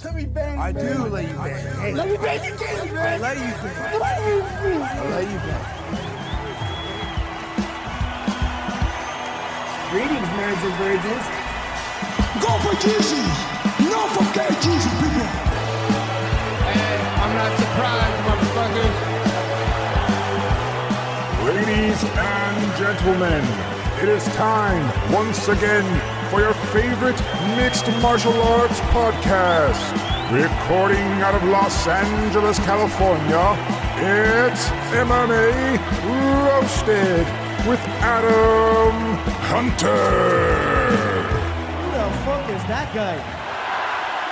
Let me bang. I do let you bang. Hey, Let me bang the game, man. I let you bang. I let you bang. Greetings, nerds and virgins. Go for Jesus. No for Jesus, people. Hey, I'm not surprised, motherfuckers. Ladies and gentlemen, it is time once again for your favorite mixed martial arts podcast. Recording out of Los Angeles, California, it's MMA Roasted with Adam Hunter. Who the fuck is that guy?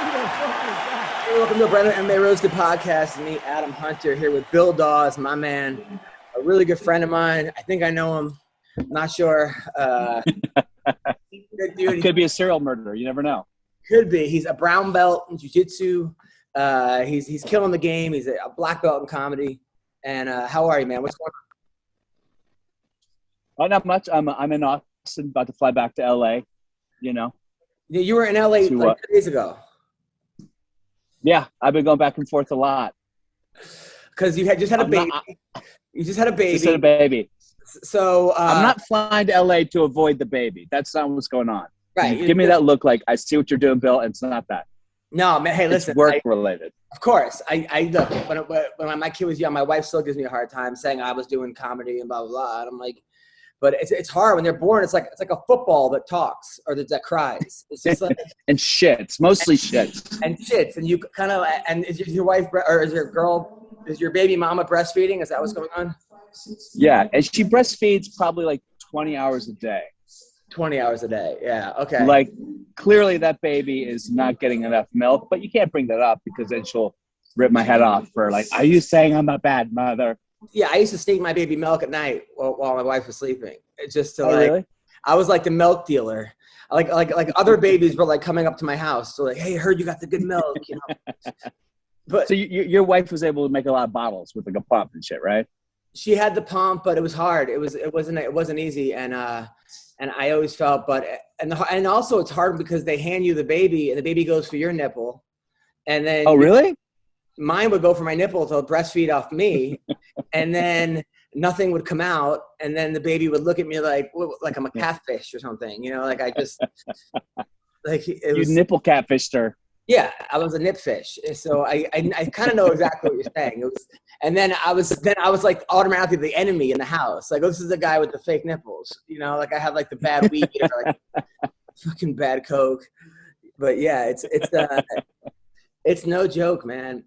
Who the fuck is that? Hey, welcome to the brand new MMA Roasted Podcast. Me, Adam Hunter, here with Bill Dawes, my man, a really good friend of mine. I think I know him. I'm not sure. Good dude. Could be a serial murderer. You never know. Could be. He's a brown belt in jiu-jitsu. He's killing the game. He's a black belt in comedy. And how are you, man? What's going on? Oh, not much. I'm in Austin, about to fly back to LA. You know. Yeah, you were in LA like 2 days ago. Yeah, I've been going back and forth a lot. Because you just had a baby. You just had a baby. Just had a baby. So I'm not flying to LA to avoid the baby. That's not what's going on. Right. Give me that look like I see what you're doing, Bill, and it's not that. No, man. Hey, listen. It's work related. Of course. I look, when my kid was young, my wife still gives me a hard time saying I was doing comedy and blah, blah, blah. And I'm like, but it's hard when they're born. It's like a football that talks or that cries. It's just like and shits, mostly shits. And shits. And you kind of, and is your wife or is your baby mama breastfeeding? Is that what's going on? Yeah, and she breastfeeds probably like 20 hours a day. 20 hours a day. Yeah. Okay. Like clearly that baby is not getting enough milk, but you can't bring that up because then she'll rip my head off for like, are you saying I'm a bad mother? Yeah. I used to steam my baby milk at night while my wife was sleeping. It's just to really? I was like the milk dealer. Like other babies were like coming up to my house. So like, hey, I heard you got the good milk, you know? But so your wife was able to make a lot of bottles with like a pump and shit, right? She had the pump, but it was hard. It wasn't easy. And I always felt, and also it's hard because they hand you the baby and the baby goes for your nipple. And then, oh, really? Mine would go for my nipple to breastfeed off me. And then nothing would come out. And then the baby would look at me like I'm a catfish or something, you know, like I just like it was, you nipple catfished her. Yeah, I was a nip fish. So I kind of know exactly what you're saying. It was, and then I was like automatically the enemy in the house. Like, oh, this is the guy with the fake nipples. You know, like I have like the bad weed or like fucking bad coke. But yeah, it's no joke, man.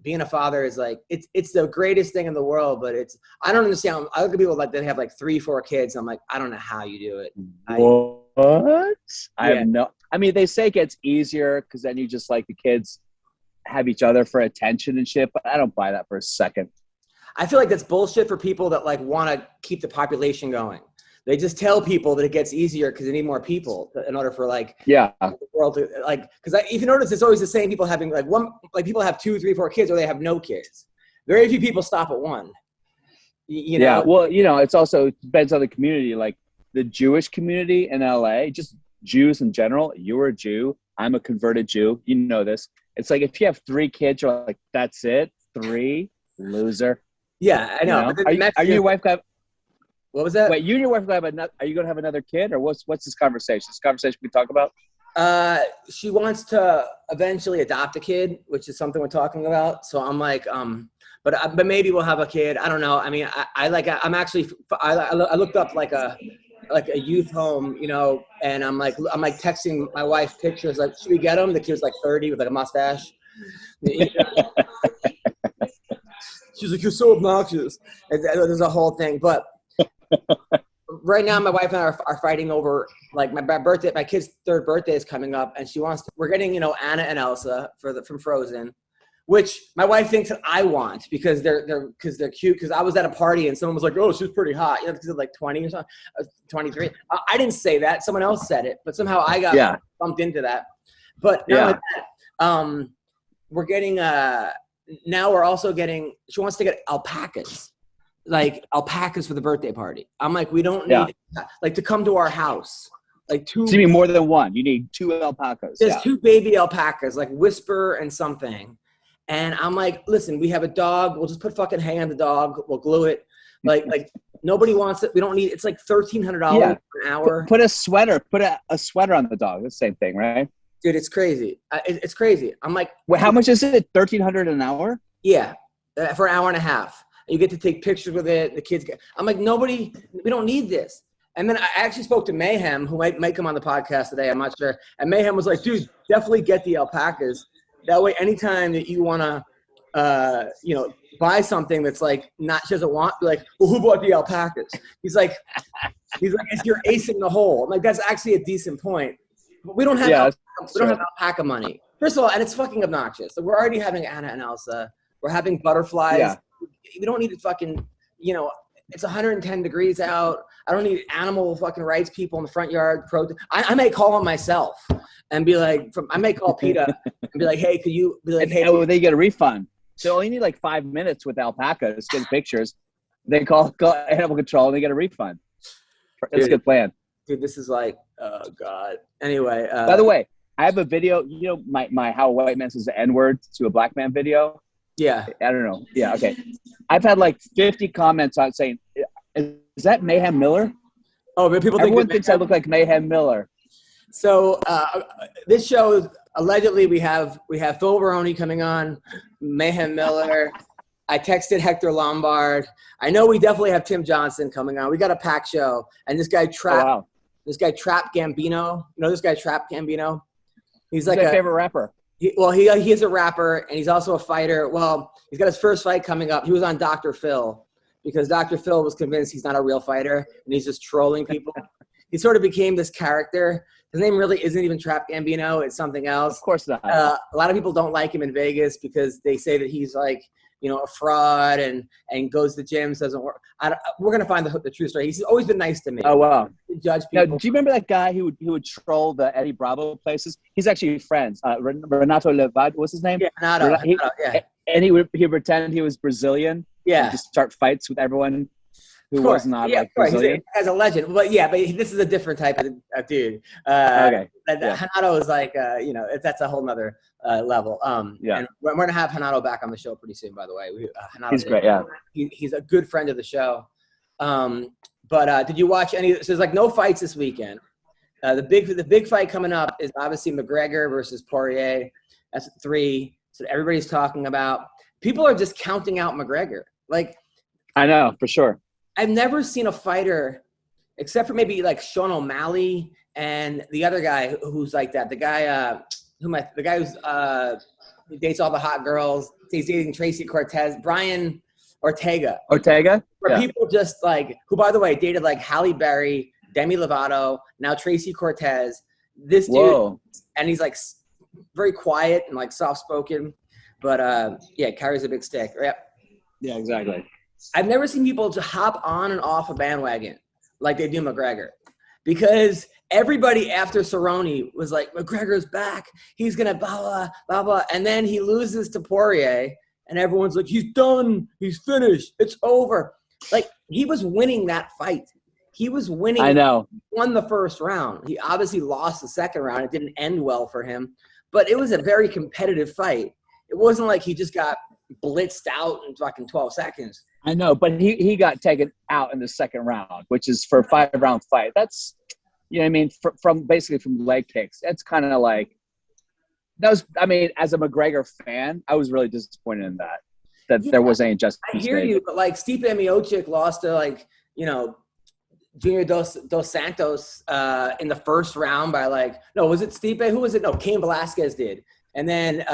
Being a father is like it's the greatest thing in the world. But I don't understand. I look at people like they have like 3-4 kids. I'm like, I don't know how you do it. What? I mean, they say it gets easier because then you just like the kids have each other for attention and shit, but I don't buy that for a second. I feel like that's bullshit for people that like want to keep the population going. They just tell people that it gets easier because they need more people in order for like the world to like. Because if you notice, it's always the same people having like one. Like people have 2, 3, 4 kids, or they have no kids. Very few people stop at one. You know? Yeah. Well, you know, it's also it depends on the community. Like the Jewish community in LA, just Jews in general. You're a Jew. I'm a converted Jew. You know this. It's like if you have 3 kids, you're like, that's it. 3, loser. Yeah, I know. You know? Are you your wife got? What was that? Wait, you and your wife have another? Are you going to have another kid, or what's this conversation? This conversation we talk about? She wants to eventually adopt a kid, which is something we're talking about. So I'm like, but maybe we'll have a kid. I don't know. I mean, I looked up like a youth home, you know, and I'm like texting my wife pictures like, should we get him? The kid's like 30 with like a mustache. She's like, you're so obnoxious. And there's a whole thing, but right now my wife and I are fighting over like my birthday. My kid's 3rd birthday is coming up, and we're getting, you know, Anna and Elsa from Frozen, which my wife thinks that I want because they're cute. Because I was at a party and someone was like, "Oh, she's pretty hot," you know, because they're like 20 or something, 23. I didn't say that; someone else said it, but somehow I got bumped into that. But not that, we're getting now we're also getting. She wants to get alpacas. Like alpacas for the birthday party. I'm like, we don't need like to come to our house. like two. So you need more than one. You need 2 alpacas. There's 2 baby alpacas, like Whisper and something. And I'm like, listen, we have a dog. We'll just put fucking hay on the dog. We'll glue it. Like nobody wants it. We don't need. It's like $1,300 an hour. Put a sweater. Put a sweater on the dog. The same thing, right? Dude, it's crazy. It's crazy. I'm like, wait, how much is it? $1,300 an hour? Yeah, for an hour and a half. You get to take pictures with it. The kids get. I'm like, we don't need this. And then I actually spoke to Mayhem, who might come on the podcast today. I'm not sure. And Mayhem was like, dude, definitely get the alpacas. That way, anytime that you want to, buy something that's like not, she doesn't want, like, well, who bought the alpacas? He's like, it's your ace in the hole. I'm like, that's actually a decent point. But we don't have, alpaca money. First of all, and it's fucking obnoxious. So we're already having Anna and Elsa. We're having butterflies. Yeah. We don't need to fucking, it's 110 degrees out. I don't need animal fucking rights people in the front yard. I may call them myself and be like, I may call PETA and be like, hey, could you be like, hey. Oh, they get a refund. So only need like 5 minutes with alpacas, get pictures. They call animal control and they get a refund. It's a good plan. Dude, this is like, oh God. Anyway. By the way, I have a video, my how a white man says the N-word to a black man video. Yeah. I don't know. Yeah, okay. I've had like 50 comments on saying, is that Mayhem Miller? Oh, but everyone thinks I look like Mayhem Miller. So this show, allegedly, we have Phil Baroni coming on, Mayhem Miller. I texted Hector Lombard. I know we definitely have Tim Johnson coming on. We got a packed show, and this guy Trap Gambino. You know this guy Trap Gambino? He's like my favorite rapper. He is a rapper, and he's also a fighter. Well, he's got his first fight coming up. He was on Dr. Phil because Dr. Phil was convinced he's not a real fighter, and he's just trolling people. He sort of became this character. His name really isn't even Trap Gambino. It's something else. Of course not. A lot of people don't like him in Vegas because they say that he's like, a fraud and goes to gyms, doesn't work. We're going to find the true story. He's always been nice to me. Oh, wow. Judge people. Now, do you remember that guy who would troll the Eddie Bravo places? He's actually friends. Renato Levad, what's his name? Yeah, Renato. Yeah. And he would pretend he was Brazilian. Yeah. And just start fights with everyone who was not like Brazilian. He's a legend. But this is a different type of dude. Okay. Hanato is like, that's a whole nother level. And we're going to have Hanato back on the show pretty soon, by the way. He's great, yeah. He's a good friend of the show. But did you watch any? So there's like no fights this weekend. The big fight coming up is obviously McGregor versus Poirier. That's at 3. So everybody's talking about. People are just counting out McGregor. Like, I know for sure. I've never seen a fighter, except for maybe like Sean O'Malley and the other guy who's like that. The guy who dates all the hot girls. He's dating Tracy Cortez, Brian Ortega. Where people just like, who by the way dated like Halle Berry, Demi Lovato, now Tracy Cortez. This dude, and he's like very quiet and like soft spoken, but carries a big stick. Right? Yeah, exactly. I've never seen people just hop on and off a bandwagon like they do McGregor, because everybody after Cerrone was like, McGregor's back. He's going to blah, blah, blah, blah. And then he loses to Poirier, and everyone's like, he's done. He's finished. It's over. Like, he was winning that fight. He was winning. I know. He won the first round. He obviously lost the second round. It didn't end well for him. But it was a very competitive fight. It wasn't like he just got blitzed out in fucking 12 seconds. I know, but he got taken out in the second round, which is for a 5-round fight. That's, you know what I mean, from basically from leg kicks. That's kind of like that was. I mean, as a McGregor fan, I was really disappointed in that there wasn't any justice. I hear you, but like Stipe Miocic lost to like Junior Dos Santos in the first round by was it Stipe? Who was it? No, Cain Velasquez did, and then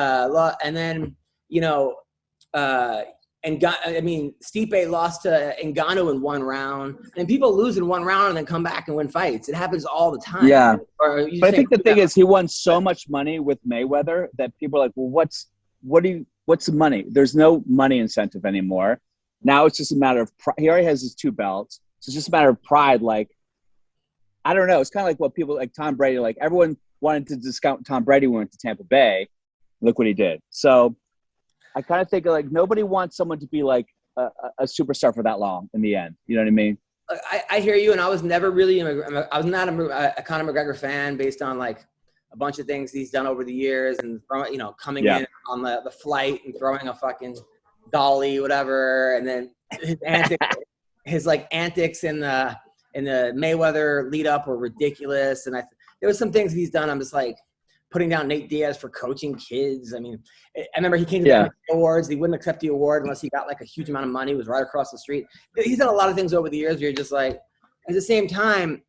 Stipe lost to Ngannou in 1 round, and people lose in 1 round and then come back and win fights. It happens all the time. Yeah, but I think the thing is, he won so much money with Mayweather that people are like, well, what's the money? There's no money incentive anymore. Now it's just a matter of he already has his 2 belts. So it's just a matter of pride. Like, I don't know. It's kind of like what people like Tom Brady. Like, everyone wanted to discount Tom Brady when he went to Tampa Bay. Look what he did. So I kind of think like nobody wants someone to be like a superstar for that long in the end. You know what I mean? I hear you, and I was never really I was not a Conor McGregor fan based on like a bunch of things he's done over the years, and coming in on the flight and throwing a fucking dolly, whatever, and then his antics in the Mayweather lead up were ridiculous, and there was some things he's done. I'm just like putting down Nate Diaz for coaching kids. I mean, I remember he came to the awards. He wouldn't accept the award unless he got like a huge amount of money. It was right across the street. He's done a lot of things over the years where you're just like, at the same time,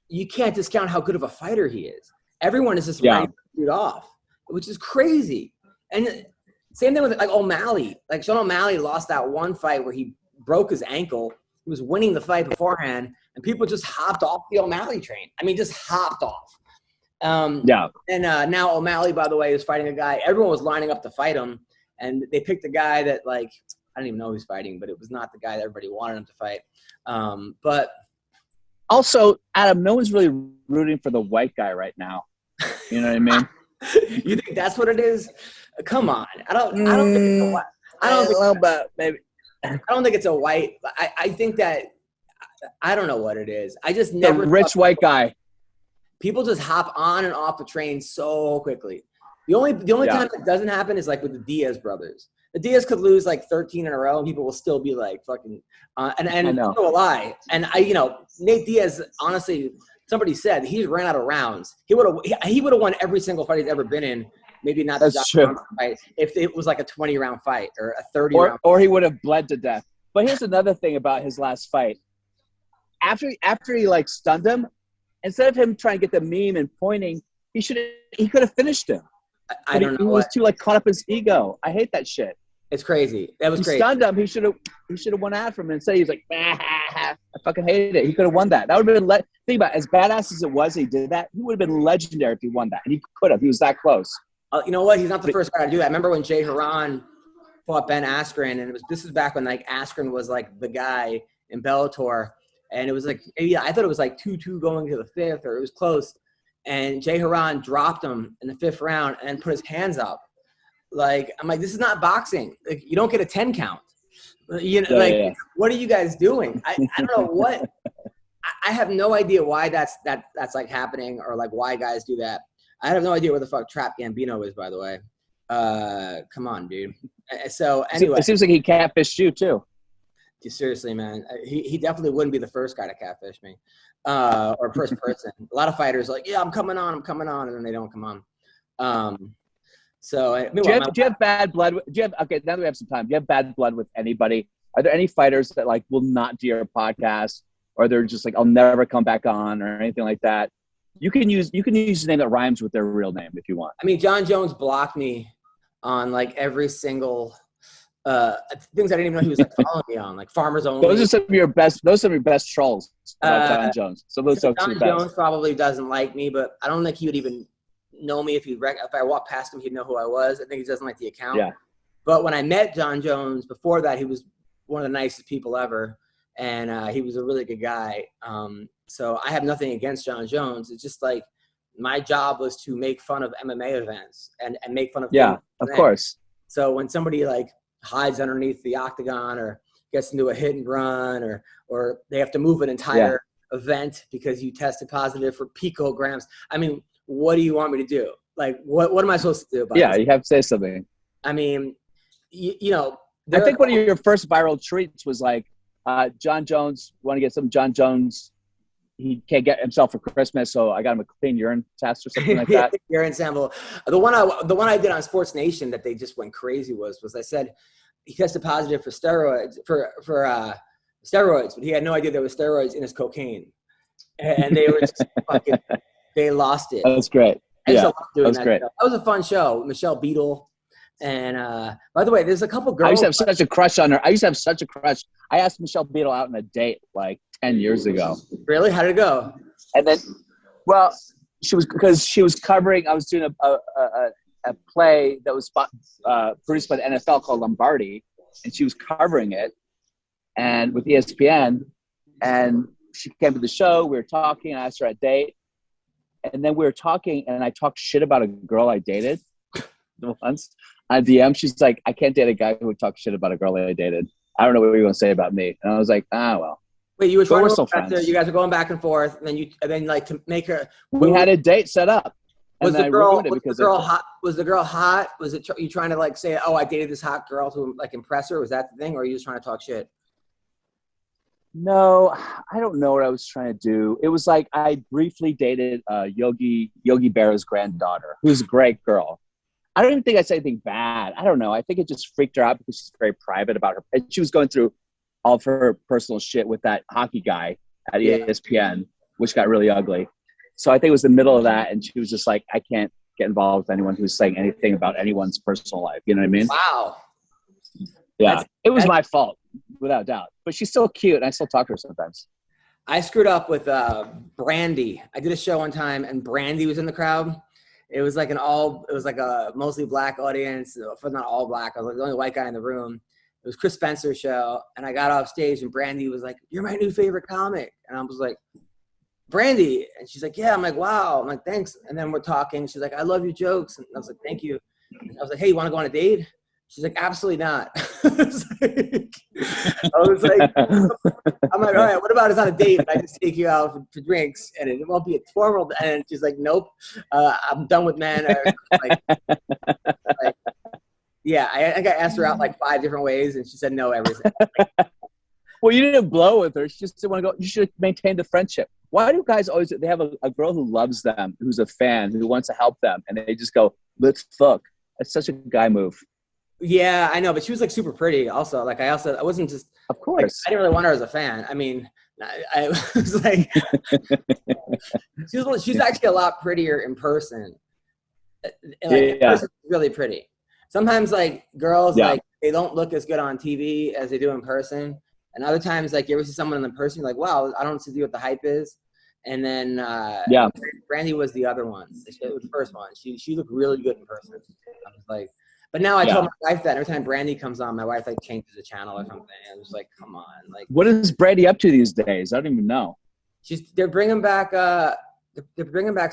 you can't discount how good of a fighter he is. Everyone is just writing the dude off, which is crazy. And same thing with like O'Malley. Like Sean O'Malley lost that one fight where he broke his ankle. He was winning the fight beforehand, and people just hopped off the O'Malley train. I mean, just hopped off. And now O'Malley, by the way, is fighting a guy. Everyone was lining up to fight him, and they picked a guy that, like, I don't even know who's fighting, but it was not the guy that everybody wanted him to fight. But also, Adam, no one's really rooting for the white guy right now. You know what I mean? You think that's what it is? Come on, I don't think it's a white. I don't think it's a white. I think that I don't know what it is. I just never the rich white guy. People just hop on and off the train so quickly. The only time it doesn't happen is like with the Diaz brothers. The Diaz could lose like 13 in a row, and people will still be like fucking. And so will I. And Nate Diaz, honestly, somebody said he ran out of rounds. He would have won every single fight he's ever been in. Maybe not the John fight if it was like a 20-round fight or a 30-round. Or he would have bled to death. But here's another thing about his last fight. After he like stunned him, instead of him trying to get the meme and pointing, he could have finished him. I don't know. He was too like caught up in his ego. I hate that shit. It's crazy. That was crazy. He stunned him. He should have won out from him. Instead, he was like, I fucking hated it. He could have won that. That would have been think about it, as badass as it was. He did that. He would have been legendary if he won that, and he could have. He was that close. You know what? He's not the first guy to do that. I remember when Jay Haran fought Ben Askren, and this was back when like Askren was like the guy in Bellator, and it was like I thought it was like 2-2 going to the fifth, or it was close, and Jay Haran dropped him in the fifth round and put his hands up. Like I'm like, this is not boxing. Like you don't get a 10 count. What are you guys doing? I don't know what. I have no idea why that's like happening, or like why guys do that. I have no idea where the fuck Trap Gambino is, by the way. Come on, dude. So anyway, it seems like he catfished you too. Seriously, man, he definitely wouldn't be the first guy to catfish me, or first person. A lot of fighters are like, yeah, I'm coming on, and then they don't come on. So do you have bad blood? Okay, now that we have some time, do you have bad blood with anybody? Are there any fighters that like will not do your podcast, or they're just like, I'll never come back on, or anything like that? You can use a name that rhymes with their real name if you want. I mean, John Jones blocked me on like every single things I didn't even know he was like following me on, like Farmers Only. Those are some of your best trolls about John Jones. John Jones probably doesn't like me, but I don't think he would even know me if I walked past him, he'd know who I was. I think he doesn't like the account. Yeah. But when I met John Jones before that, he was one of the nicest people ever, and he was a really good guy. So I have nothing against John Jones. It's just like my job was to make fun of MMA events and make fun of of course. So when somebody like hides underneath the octagon or gets into a hit and run, or they have to move an entire event because you tested positive for picograms. I mean, what do you want me to do? Like, what am I supposed to do about this? You have to say something. I mean, I think one of your first viral tweets was like, John Jones, want to get some John Jones. He can't get himself for Christmas, so I got him a clean urine test or something like that. Urine sample. The one I did on Sports Nation that they just went crazy was I said he tested positive for steroids for steroids, but he had no idea there was steroids in his cocaine, and they were just fucking. They lost it. That was great. That was great. That was a fun show. Michelle Beadle. And by the way, there's a couple girls. I used to have such a crush on her. I asked Michelle Beadle out on a date like 10 years ago. Really? How did it go? And then, well, she was covering. I was doing a play that was produced by the NFL called Lombardi, and she was covering it, and with ESPN. And she came to the show. We were talking. I asked her a date, and then we were talking, and I talked shit about a girl I dated once on DM. She's like, I can't date a guy who would talk shit about a girl that I dated. I don't know what you're going to say about me. And I was like, well. Wait, you were trying we're to still impress her, friends. you guys were going back and forth, and then like to make her. We had a date set up. Was and the I girl ruined it was because the girl hot? Was the girl hot? Was it you trying to like say, oh, I dated this hot girl to like impress her? Was that the thing, or are you just trying to talk shit? No, I don't know what I was trying to do. It was like I briefly dated Yogi Berra's granddaughter, who's a great girl. I don't even think I said anything bad. I don't know. I think it just freaked her out because she's very private about her. And she was going through all of her personal shit with that hockey guy at ESPN, which got really ugly. So I think it was the middle of that, and she was just like, I can't get involved with anyone who's saying anything about anyone's personal life. You know what I mean? Wow. Yeah. It was my fault, without doubt. But she's still cute, and I still talk to her sometimes. I screwed up with Brandy. I did a show one time, and Brandy was in the crowd. It was like a mostly black audience, but not all black. I was like the only white guy in the room. It was Chris Spencer's show, and I got off stage, and Brandy was like, "You're my new favorite comic," and I was like, "Brandy," and she's like, "Yeah." I'm like, "Wow." I'm like, "Thanks." And then we're talking. She's like, "I love your jokes," and I was like, "Thank you." And I was like, "Hey, you want to go on a date?" She's like, "Absolutely not." I was like, I'm like, "All right, what about us on a date? I just take you out for drinks, and it won't be a formal." And she's like, "Nope, I'm done with men." Yeah, I think I asked her out like 5 different ways, and she said no every time. Well, you didn't blow with her. She just didn't want to go. You should maintain the friendship. Why do guys always, they have a girl who loves them, who's a fan, who wants to help them, and they just go, let's fuck. That's such a guy move. Yeah, I know, but she was like super pretty also. Like I wasn't just, of course. Like, I didn't really want her as a fan. I mean, I was like, she's actually a lot prettier in person. In person, she's really pretty. Sometimes like girls, like they don't look as good on TV as they do in person. And other times, like you ever see someone in person, you're like, wow, I don't see what the hype is. And then Brandy was the other one. It was the first one. She looked really good in person. I was like, but now I told my wife that every time Brandy comes on, my wife like changes the channel or something. I was like, come on, like. What is Brandy up to these days? I don't even know. They're bringing back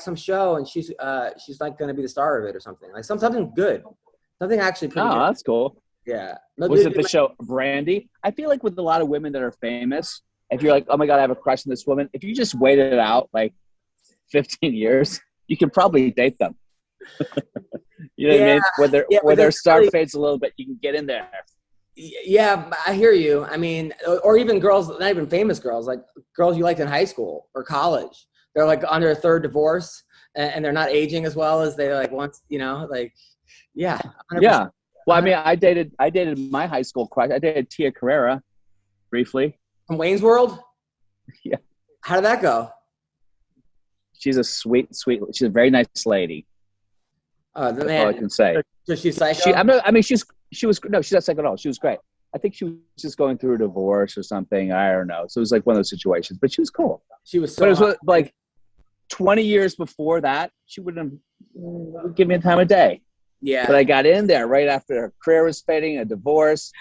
some show, and she's like going to be the star of it or something. Like something good, something actually pretty good. Oh, that's cool. Yeah. Was it the show Brandy? I feel like with a lot of women that are famous, if you're like, oh my God, I have a crush on this woman, if you just waited it out like 15 years, you can probably date them. You know what I mean? Where their star fades a little bit, you can get in there. Yeah, I hear you. I mean, or even girls, not even famous girls, like girls you liked in high school or college. They're like on their 3rd divorce, and they're not aging as well as they like once, you know, like, yeah. 100%. Yeah. Well, I mean, I dated my high school crush. I dated Tia Carrera briefly. From Wayne's World? Yeah. How did that go? She's a sweet, she's a very nice lady. That's all I can say. So she's psycho? She's not psycho at all. She was great. I think she was just going through a divorce or something. I don't know. So it was like one of those situations, but she was cool. She was so But it was like 20 years before that, she wouldn't give me the time of day. Yeah. But I got in there right after her career was fading, a divorce,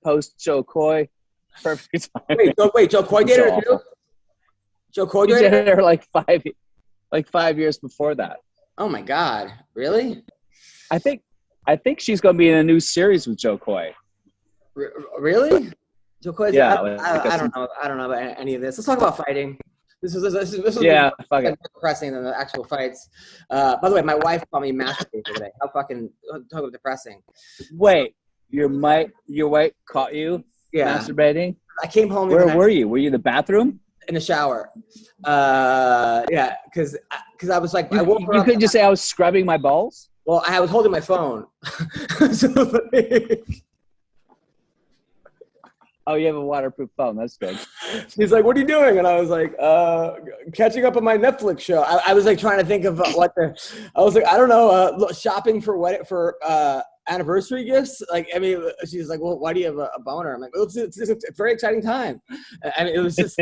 post Joe Coy. Perfect time. Wait, Joe Coy dated her too? Joe Coy dated her like 5 years before that. Oh my God. Really? I think she's going to be in a new series with Joe Coy. Really? Joe Coy? Yeah. I don't know. I don't know about any of this. Let's talk about fighting. This is depressing than the actual fights. By the way, my wife called me masturbating today. How fucking talk about depressing. Wait, your wife caught you masturbating? I came home. Where were you? Were you in the bathroom? In the shower. Yeah, because I was like, I woke her you up. couldn't just say I was scrubbing my balls? Well, I was holding my phone. Oh, you have a waterproof phone. That's good. She's like, what are you doing? And I was like, catching up on my Netflix show. I was like trying to think of I was like, I don't know, shopping for anniversary gifts. Like, I mean, she's like, well, why do you have a boner? I'm like, well, it's a very exciting time. I mean, it was just,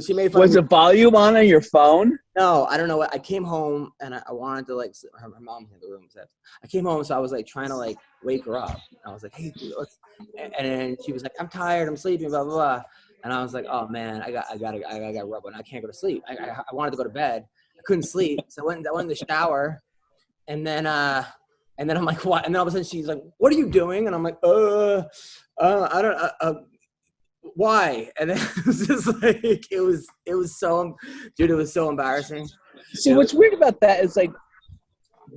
she made fun. Was the volume on your phone? No, I don't know. I came home and I wanted to like, her mom in the room. I came home, so I was like trying to like wake her up. I was like, hey, and then she was like, I'm tired, I'm sleeping, blah, blah, blah. And I was like, oh man, I got rub on. I can't go to sleep. I wanted to go to bed. I couldn't sleep. So I went in the shower, and then I'm like, what? And then all of a sudden she's like, what are you doing? And I'm like, I don't, why? And then it was just like, it was so, dude, it was so embarrassing. See, what's weird about that is like,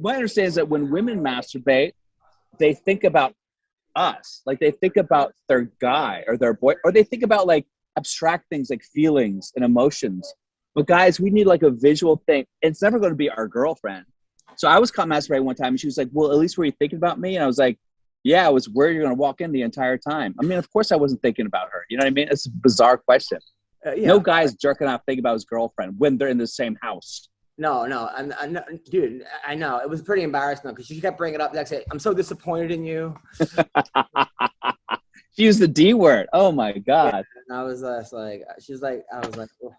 my understanding is that when women masturbate, they think about us. Like they think about their guy or their boy, or they think about like abstract things like feelings and emotions. But guys, we need like a visual thing. It's never going to be our girlfriend. So I was caught masturbating one time and she was like, well, at least were you thinking about me? And I was like, yeah, I was where you're going to walk in the entire time. I mean, of course I wasn't thinking about her. You know what I mean? It's a bizarre question. Yeah. No guy's jerking off thinking about his girlfriend when they're in the same house. No, dude, I know. It was pretty embarrassing though, because she kept bringing it up. Next day, I'm so disappointed in you. She used the D word. Oh my God. Yeah, and I was like, she's like, I was like, oh.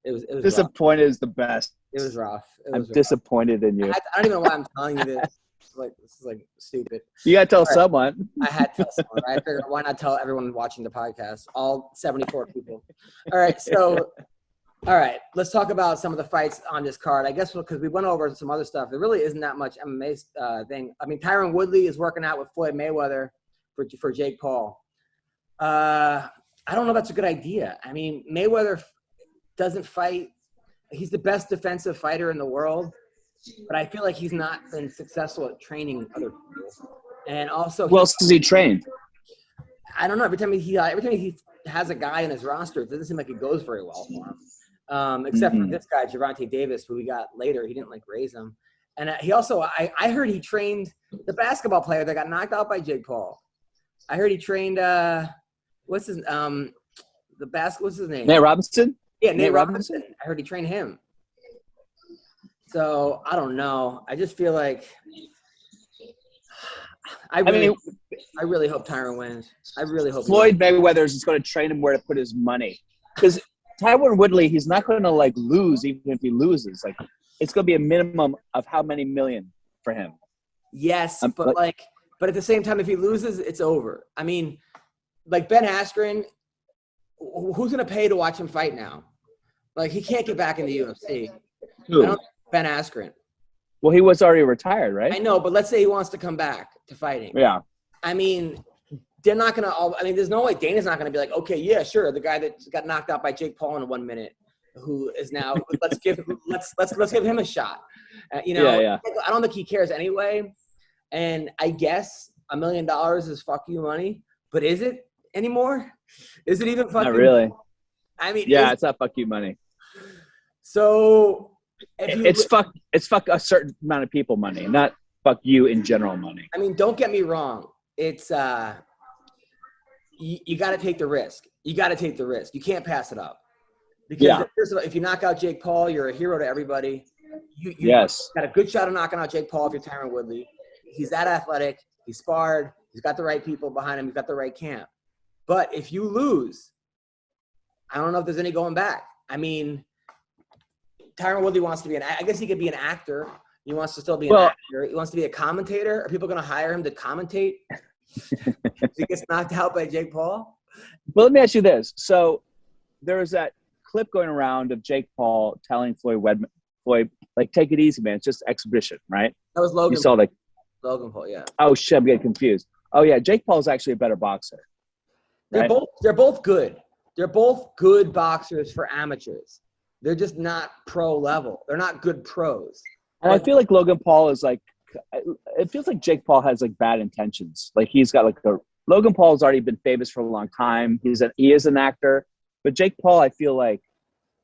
It was disappointed rough. Is the best. It was rough. I'm disappointed in you. I don't even know why I'm telling you this. This is like stupid. You gotta tell someone. I had to tell someone. Right? I figured, why not tell everyone watching the podcast, all 74 people. All right, so, all right, let's talk about some of the fights on this card. I guess because we went over some other stuff. There really isn't that much MMA thing. I mean, Tyron Woodley is working out with Floyd Mayweather for Jake Paul. I don't know if that's a good idea. I mean, Mayweather doesn't fight. He's the best defensive fighter in the world, but I feel like he's not been successful at training other people. And also, who else has he trained? I don't know. Every time he has a guy in his roster, it doesn't seem like it goes very well for him. Except for this guy, Gervonta Davis, who we got later. He didn't like raise him. And he also, I heard he trained the basketball player that got knocked out by Jake Paul. I heard he trained, what's his name? Nate Robinson? Yeah, Nate Robinson. I heard he trained him. So I don't know. I just feel like I really hope Tyron wins. I really hope Floyd Mayweather is just going to train him where to put his money. Because Tyron Woodley, he's not going to like lose even if he loses. Like it's going to be a minimum of how many million for him. Yes, but at the same time, if he loses, it's over. I mean, like Ben Askren, who's going to pay to watch him fight now? Like he can't get back in the UFC. Who? Ben Askren. Well, he was already retired, right? I know, but let's say he wants to come back to fighting. Yeah. I mean, they're not going to – I mean, there's no way Dana's not going to be like, okay, yeah, sure, the guy that got knocked out by Jake Paul in 1 minute who is now – let's give him a shot. Yeah. I don't think he cares anyway. And I guess $1 million is fuck you money, but is it anymore? Is it even fuck Not you really. money? I mean – yeah, it's not fuck you money. So – it's fuck a certain amount of people money, not fuck you in general money. I mean, don't get me wrong. It's you got to take the risk. You got to take the risk. You can't pass it up. Because first of all, if you knock out Jake Paul, you're a hero to everybody. You got a good shot of knocking out Jake Paul if you're Tyron Woodley. He's that athletic. He's sparred. He's got the right people behind him. He's got the right camp. But if you lose, I don't know if there's any going back. I mean, Tyron Woodley wants to be I guess he could be an actor. He wants to still be an actor. He wants to be a commentator. Are people going to hire him to commentate if he gets knocked out by Jake Paul? Well, let me ask you this. So there was that clip going around of Jake Paul telling Floyd, like, take it easy, man. It's just exhibition, right? That was Logan. You saw Logan Paul, yeah. Oh, shit, I'm getting confused. Oh, yeah, Jake Paul is actually a better boxer. They're both good. They're both good boxers for amateurs. They're just not pro level. They're not good pros. And I feel like Logan Paul is like – it feels like Jake Paul has like bad intentions. Like he's got like a – Logan Paul has already been famous for a long time. He is an actor. But Jake Paul, I feel like,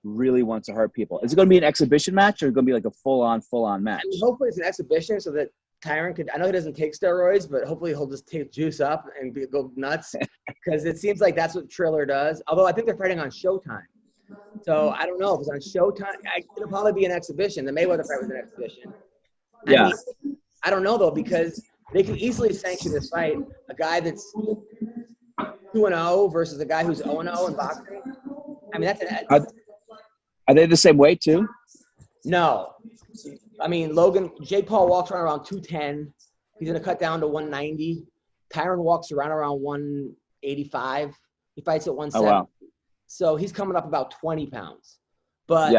really wants to hurt people. Is it going to be an exhibition match or is it going to be like a full-on match? I mean, hopefully it's an exhibition so that Tyron could – I know he doesn't take steroids, but hopefully he'll just take juice up and go nuts because it seems like that's what Triller does. Although I think they're fighting on Showtime. So I don't know if it's on Showtime. It'll probably be an exhibition. The Mayweather fight was an exhibition. I don't know though because they can easily sanction this fight. A guy that's 2-0 versus a guy who's 0-0 in boxing. I mean Are they the same weight too? No, I mean Jake Paul walks around 210. He's gonna cut down to 190. Tyron walks around 185. He fights at 170. Oh, wow. So he's coming up about 20 pounds. But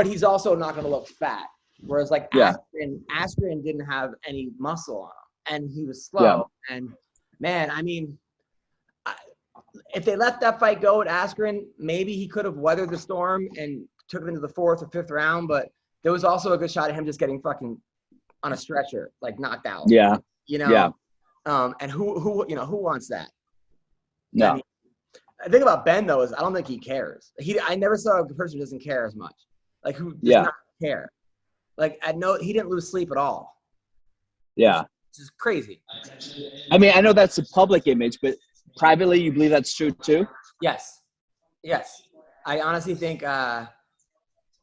he's also not going to look fat. Whereas like Askren didn't have any muscle on him. And he was slow. Yeah. And, man, I mean, if they let that fight go at Askren, maybe he could have weathered the storm and took it into the 4th or 5th round. But there was also a good shot at him just getting fucking on a stretcher, like knocked out. Yeah. You know. Yeah. And who wants that? No. I mean, the thing about Ben though is I don't think he cares. I never saw a person who doesn't care as much. Like who does not care. Like he didn't lose sleep at all. Yeah. It's just crazy. I mean, I know that's a public image, but privately, you believe that's true too? Yes. I honestly think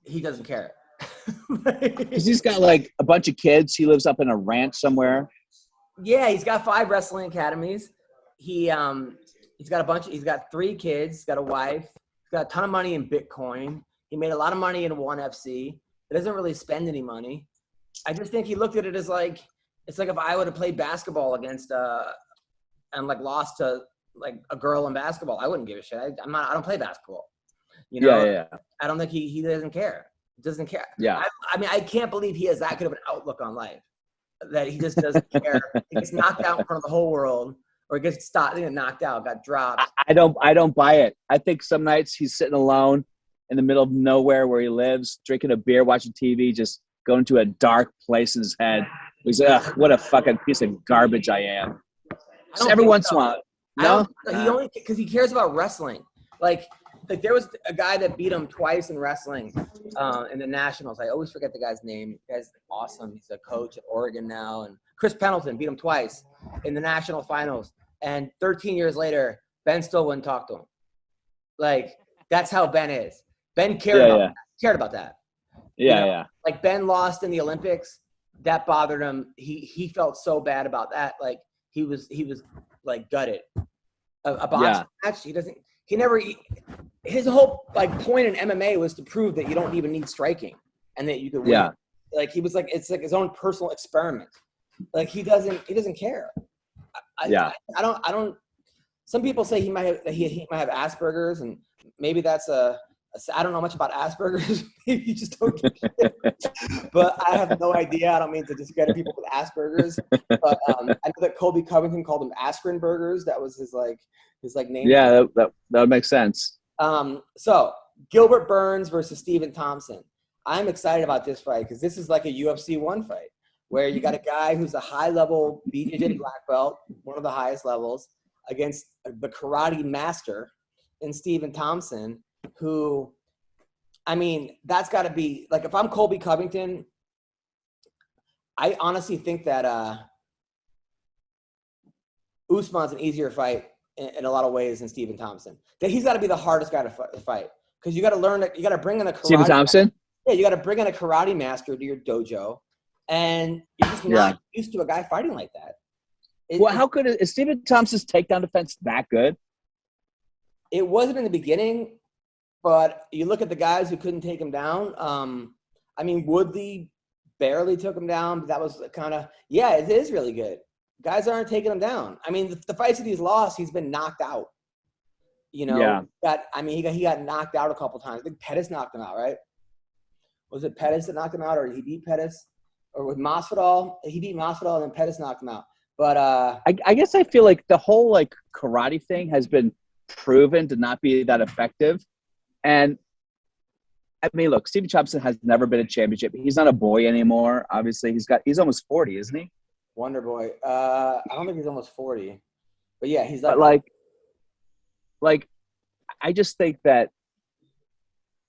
he doesn't care. Because he's got like a bunch of kids. He lives up in a ranch somewhere. Yeah, he's got 5 wrestling academies. He's got 3 kids. He's got a wife. He's got a ton of money in Bitcoin. He made a lot of money in ONE FC. He doesn't really spend any money. I just think he looked at it as like, it's like if I would have played basketball against and like lost to like a girl in basketball, I wouldn't give a shit. I don't play basketball. You know? Yeah. I don't think he doesn't care. Doesn't care. Yeah. I mean, I can't believe he has that good of an outlook on life. That he just doesn't care. He gets knocked out in front of the whole world, or he gets knocked out, got dropped. I don't buy it. I think some nights he's sitting alone in the middle of nowhere where he lives, drinking a beer, watching TV, just going to a dark place in his head. He's like, what a fucking piece of garbage I am. Just every once in a while. No? He only because he cares about wrestling. Like there was a guy that beat him twice in wrestling in the Nationals. I always forget the guy's name. The guy's awesome. He's a coach at Oregon now. And Chris Pendleton beat him twice in the national finals. And 13 years later, Ben still wouldn't talk to him. Like, that's how Ben is. Ben cared about that. Yeah. Like Ben lost in the Olympics. That bothered him. He felt so bad about that. Like he was like gutted. A boxing match. His whole like point in MMA was to prove that you don't even need striking and that you could win. Yeah. Like he was like, it's like his own personal experiment. Like he doesn't care. I don't. Some people say he might have Asperger's, and maybe that's I don't know much about Asperger's. Maybe you just don't get it. But I have no idea. I don't mean to discredit people with Asperger's. But I know that Colby Covington called him Askren Burgers. That was his name. Yeah, that would make sense. So Gilbert Burns versus Stephen Thompson. I'm excited about this fight because this is like a UFC 1 fight where you got a guy who's a high-level BJJ black belt, one of the highest levels, against the karate master in Stephen Thompson, who, I mean, that's got to be, like, if I'm Colby Covington, I honestly think that Usman's an easier fight in a lot of ways than Stephen Thompson. That he's got to be the hardest guy to fight because you got to learn that you got to bring in a karate. Stephen Thompson? Yeah, you got to bring in a karate master to your dojo, and you're just not used to a guy fighting like that. How good is Stephen Thompson's takedown defense that good? It wasn't in the beginning, but you look at the guys who couldn't take him down. I mean, Woodley barely took him down, but that was kind of, it is really good. Guys aren't taking him down. I mean, the fights that he's lost, he's been knocked out. You know, he got knocked out a couple times. I think Pettis knocked him out, right? Was it Pettis that knocked him out, or did he beat Pettis? Or with Masvidal? He beat Masvidal, and then Pettis knocked him out. But I guess I feel like the whole like karate thing has been proven to not be that effective. And I mean, look, Stephen Thompson has never been a championship. He's not a boy anymore. Obviously, he's almost 40, isn't he? Wonder Boy. I don't think he's almost 40. But yeah, he's like. But like, I just think that,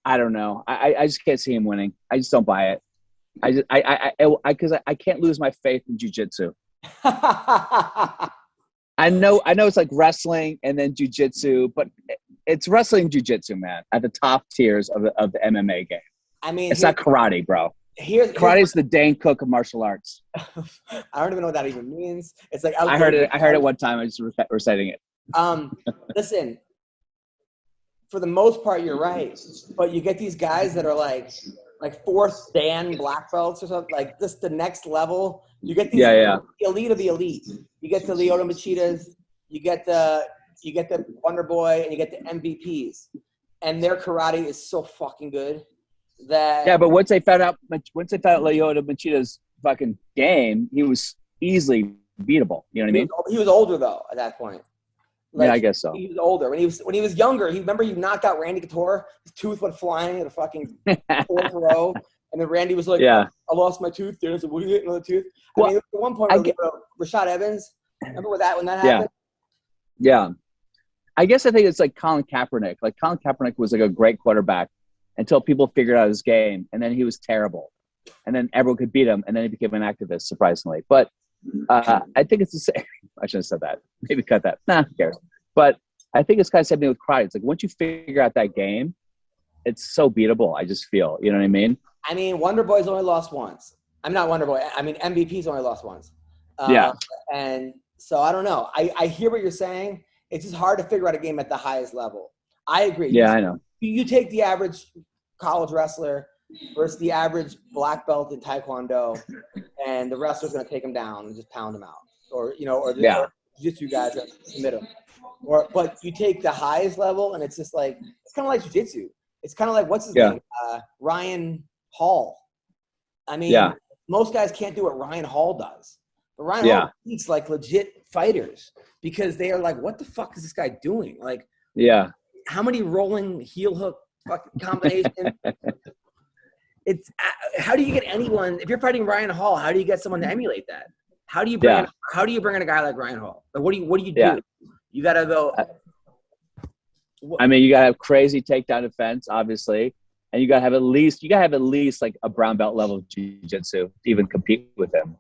I don't know. I just can't see him winning. I just don't buy it. Because I can't lose my faith in jiu-jitsu. I know it's like wrestling and then jiu-jitsu, but it's wrestling jiu-jitsu, man, at the top tiers of the MMA game. I mean, it's not karate, bro. Karate is the Dane Cook of martial arts. I don't even know what that even means. It's like I heard it one time. I was reciting it. Listen, for the most part, you're right, but you get these guys that are like fourth Dan black belts or something, like just the next level. You get these the elite of the elite. You get the Lyoto Machidas, you get the Wonder Boy, and you get the MVPs, and their karate is so fucking good that but once they found out Lyoto Machida's fucking game, he was easily beatable. You know what I mean? He was older though at that point. Yeah, I guess so. He was older. When he was younger, he knocked out Randy Couture. His tooth went flying in the fucking fourth row. And then Randy was like, yeah. I lost my tooth. There's a will you get another tooth? Well, I mean, at one point, Rashad Evans. Remember when that happened? Yeah. I guess I think it's like Colin Kaepernick. Like Colin Kaepernick was like a great quarterback until people figured out his game, and then he was terrible. And then everyone could beat him, and then he became an activist, surprisingly. But I think it's the same. I shouldn't have said that. Maybe cut that. Nah, who cares? But I think it's kind of same thing with karate. It's like once you figure out that game, it's so beatable. I just feel, you know what I mean? I mean, Wonder Boy's only lost once. I'm not Wonder Boy. I mean, MVP's only lost once. Yeah. And so I don't know. I hear what you're saying. It's just hard to figure out a game at the highest level. I agree. Yeah, I know. You take the average college wrestler versus the average black belt in Taekwondo, and the wrestler's going to take him down and just pound him out. Or the jiu-jitsu guys going to submit him. But you take the highest level, and it's just like, it's kind of like jiu-jitsu. It's kind of like, what's his name? Ryan Hall. I mean, most guys can't do what Ryan Hall does. But Ryan Hall beats like legit fighters because they are like, what the fuck is this guy doing? Like, how many rolling heel hook fucking combinations? It's how do you get anyone? If you're fighting Ryan Hall, how do you get someone to emulate that? How do you bring in a guy like Ryan Hall? Like, what do you do? You got to go. I mean, you got to have crazy takedown defense, obviously. And you got to have at least like a brown belt level of jiu-jitsu to even compete with him.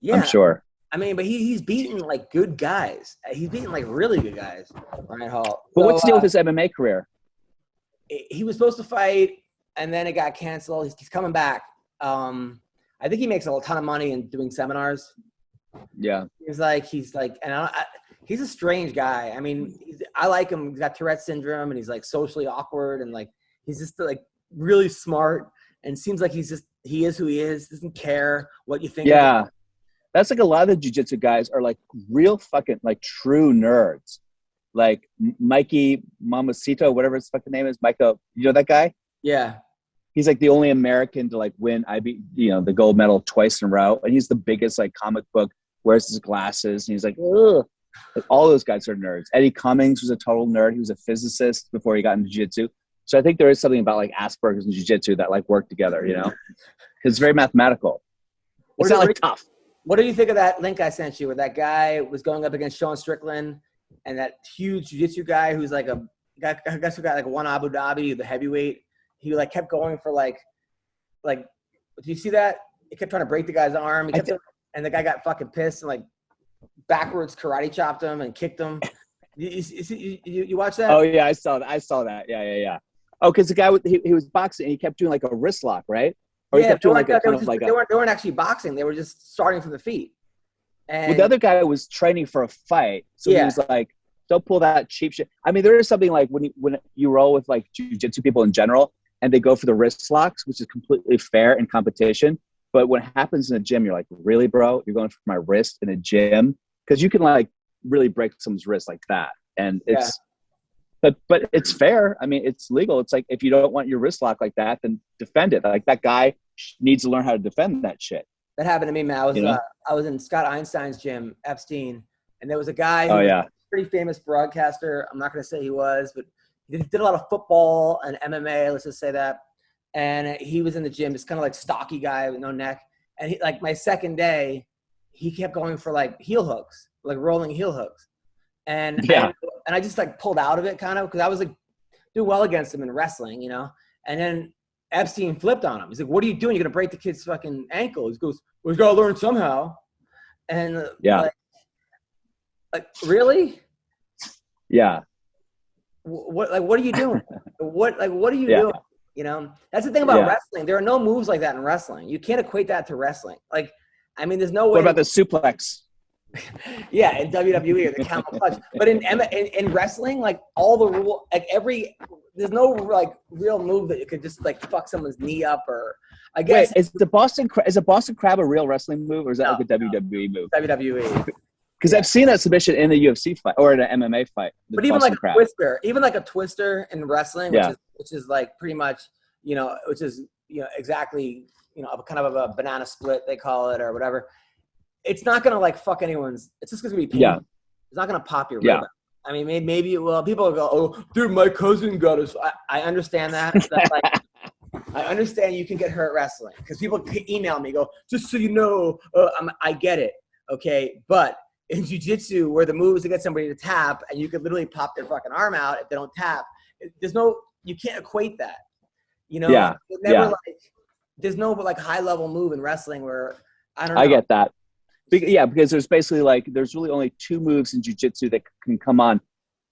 Yeah. I'm sure. I mean, but he's beaten like good guys. He's beaten like really good guys, Ryan Hall. But what's the deal with his MMA career? He was supposed to fight, and then it got canceled. He's coming back. I think he makes a ton of money in doing seminars. Yeah. He's a strange guy. I mean, I like him. He's got Tourette's syndrome, and he's like socially awkward, and like he's just like really smart, and seems like he is who he is. Doesn't care what you think. Yeah, of him. That's like a lot of the jiu-jitsu guys are like real fucking like true nerds. Like Mikey Mamacito, whatever his fucking name is, Micah. You know that guy? Yeah. He's like the only American to like win the gold medal twice in a row, and he's the biggest like comic book. Wears his glasses, and he's like, ugh. Like, all those guys are nerds. Eddie Cummings was a total nerd. He was a physicist before he got into jiu-jitsu. So I think there is something about like Asperger's and jiu-jitsu that like work together, you know? Because it's very mathematical. It's not like tough. What do you think of that link I sent you where that guy was going up against Sean Strickland and that huge jiu-jitsu guy who's like I guess who got like one Abu Dhabi, the heavyweight. He like kept going for like, did you see that? He kept trying to break the guy's arm. And the guy got fucking pissed and like backwards karate chopped him and kicked him. You watch that? Oh yeah, I saw that. Yeah. Oh, because the guy he was boxing and he kept doing like a wrist lock, right? Or he kept doing like they weren't actually boxing. They were just starting from the feet. And the other guy was training for a fight, so he was like, "Don't pull that cheap shit." I mean, there is something like when you roll with like jiu-jitsu people in general, and they go for the wrist locks, which is completely fair in competition. But what happens in a gym, you're like, really, bro? You're going for my wrist in a gym? Because you can like really break someone's wrist like that. And it's, but it's fair. I mean, it's legal. It's like, if you don't want your wrist lock like that, then defend it. Like that guy needs to learn how to defend that shit. That happened to me, man. I was in Scott Einstein's gym, Epstein, and there was a guy who was a pretty famous broadcaster. I'm not going to say he was, but he did a lot of football and MMA. Let's just say that. And he was in the gym, just kind of like stocky guy with no neck. And he, like my second day, he kept going for like heel hooks, like rolling heel hooks. And I just like pulled out of it kind of because I was like do well against him in wrestling, you know. And then Epstein flipped on him. He's like, "What are you doing? You're gonna break the kid's fucking ankle." He goes, "We gotta learn somehow." And like really? Yeah. What are you doing? what are you doing? You know, that's the thing about wrestling. There are no moves like that in wrestling. You can't equate that to wrestling. Like, I mean, there's no way. What about the suplex? Yeah, in WWE or the camel clutch. But in wrestling, like all the rule, like there's no like real move that you could just like fuck someone's knee up or. I guess is a Boston Crab a real wrestling move or is that like a WWE move? WWE. Because I've seen that submission in a UFC fight or in an MMA fight. But even like a twister in wrestling, which is like pretty much, which is, exactly, kind of a banana split, they call it, or whatever. It's not going to like fuck anyone's, it's just going to be painful. Yeah. It's not going to pop your rib out. I mean, maybe it will. People will go, oh, dude, my cousin got us. I understand that. Like, I understand you can get hurt wrestling because people email me, go, just so you know, I get it, okay? But in jiu-jitsu, where the move is to get somebody to tap, and you could literally pop their fucking arm out if they don't tap, you can't equate that. You know? Yeah. There's no like high-level move in wrestling where, I don't know. I get that. Yeah, because there's basically there's really only 2 moves in jiu-jitsu that can come on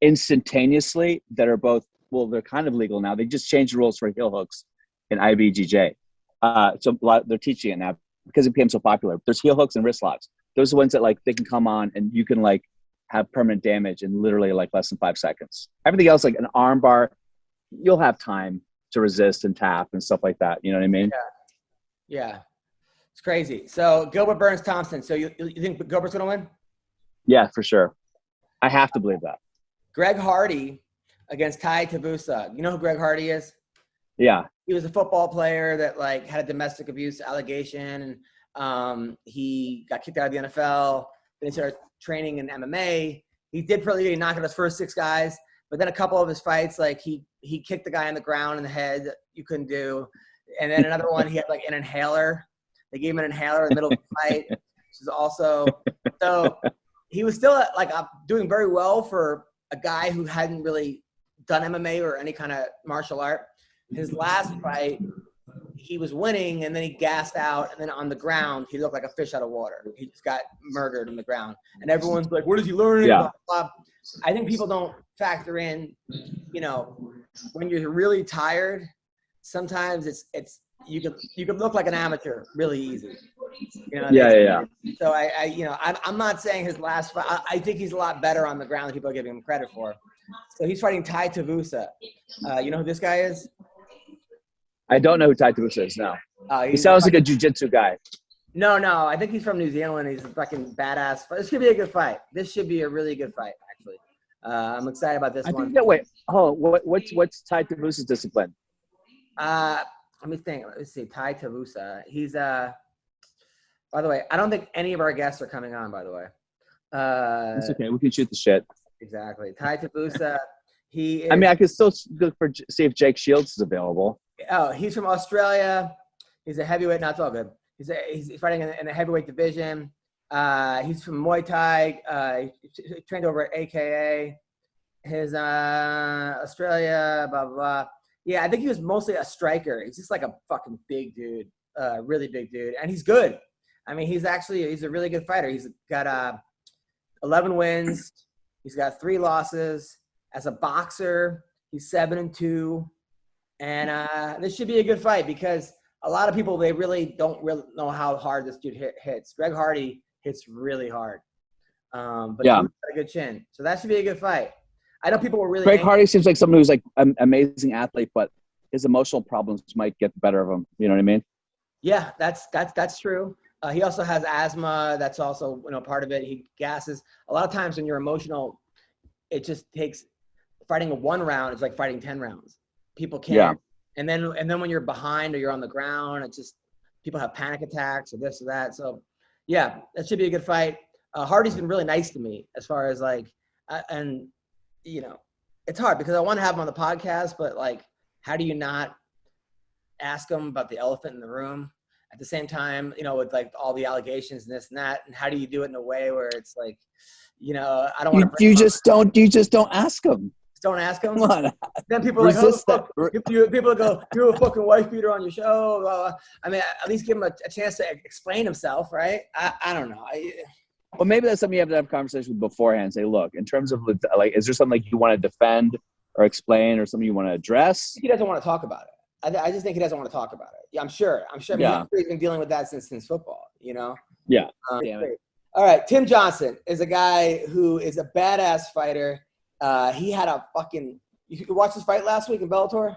instantaneously that are both, well, they're kind of legal now. They just changed the rules for heel hooks in IBJJ. So they're teaching it now because it became so popular. There's heel hooks and wrist locks. Those are the ones that they can come on and you can have permanent damage in literally less than 5 seconds. Everything else, like an arm bar, you'll have time to resist and tap and stuff like that. You know what I mean? Yeah. It's crazy. So Gilbert Burns Thompson. So you think Gilbert's going to win? Yeah, for sure. I have to believe that. Greg Hardy against Tai Tabusa. You know who Greg Hardy is? Yeah. He was a football player that had a domestic abuse allegation, and he got kicked out of the NFL. Then he started training in MMA. He did pretty good. He knocked out his first 6 guys, but then a couple of his fights, he kicked the guy in the ground in the head that you couldn't do, and then another one he had an inhaler. They gave him an inhaler in the middle of the fight, which is also so. He was still doing very well for a guy who hadn't really done MMA or any kind of martial art. His last fight, he was winning, and then he gassed out, and then on the ground, he looked like a fish out of water. He just got murdered on the ground. And everyone's like, where does he learn? Yeah. Blah, blah, blah. I think people don't factor in, when you're really tired, sometimes you could look like an amateur really easy. Yeah. So I'm not saying his last fight. I think he's a lot better on the ground than people are giving him credit for. So he's fighting Tai Tabusa. You know who this guy is? I don't know who Tai Tabusa is now. He sounds like a jiu-jitsu guy. No. I think he's from New Zealand. He's a fucking badass. This should be a good fight. This should be a really good fight, actually. I'm excited about this one. What's Tai Tabusa's discipline? Let me think. Let's see. Tai Tabusa. He's by the way, I don't think any of our guests are coming on, by the way. It's okay. We can shoot the shit. Exactly. Tai Tabusa. I could still look see if Jake Shields is available. Oh, he's from Australia. He's a heavyweight. No, it's all good. He's fighting in the heavyweight division. He's from Muay Thai. He trained over at AKA. His Australia, blah, blah, blah. Yeah, I think he was mostly a striker. He's just like a fucking big dude, really big dude. And he's good. I mean, he's a really good fighter. He's got 11 wins. He's got 3 losses. As a boxer, he's 7-2. And this should be a good fight because a lot of people, they really don't really know how hard this dude hits. Greg Hardy hits really hard. But he's got a good chin. So that should be a good fight. I know people were really Greg Hardy seems like someone who's an amazing athlete, but his emotional problems might get the better of him. You know what I mean? Yeah, that's true. He also has asthma. That's also part of it. He gasses. A lot of times when you're emotional, it just takes fighting 1 round. It's like fighting 10 rounds. People can't. Yeah. And then when you're behind or you're on the ground, it's just people have panic attacks or this or that. So yeah, that should be a good fight. Hardy's been really nice to me as far as it's hard because I want to have him on the podcast, but how do you not ask him about the elephant in the room at the same time, with all the allegations and this and that, and how do you do it in a way where it's I don't want to. You just don't ask him. Don't ask him. Come on. Then people are people go, you're a fucking wife beater on your show. Blah, blah. I mean, at least give him a chance to explain himself, right? I don't know. Well, maybe that's something you have to have a conversation with beforehand. Say, look, in terms of is there something you want to defend or explain or something you want to address? He doesn't want to talk about it. I just think he doesn't want to talk about it. Yeah, I'm sure. I mean, he's been dealing with that since football, Yeah. All right. Tim Johnson is a guy who is a badass fighter. He had you could watch this fight last week in Bellator?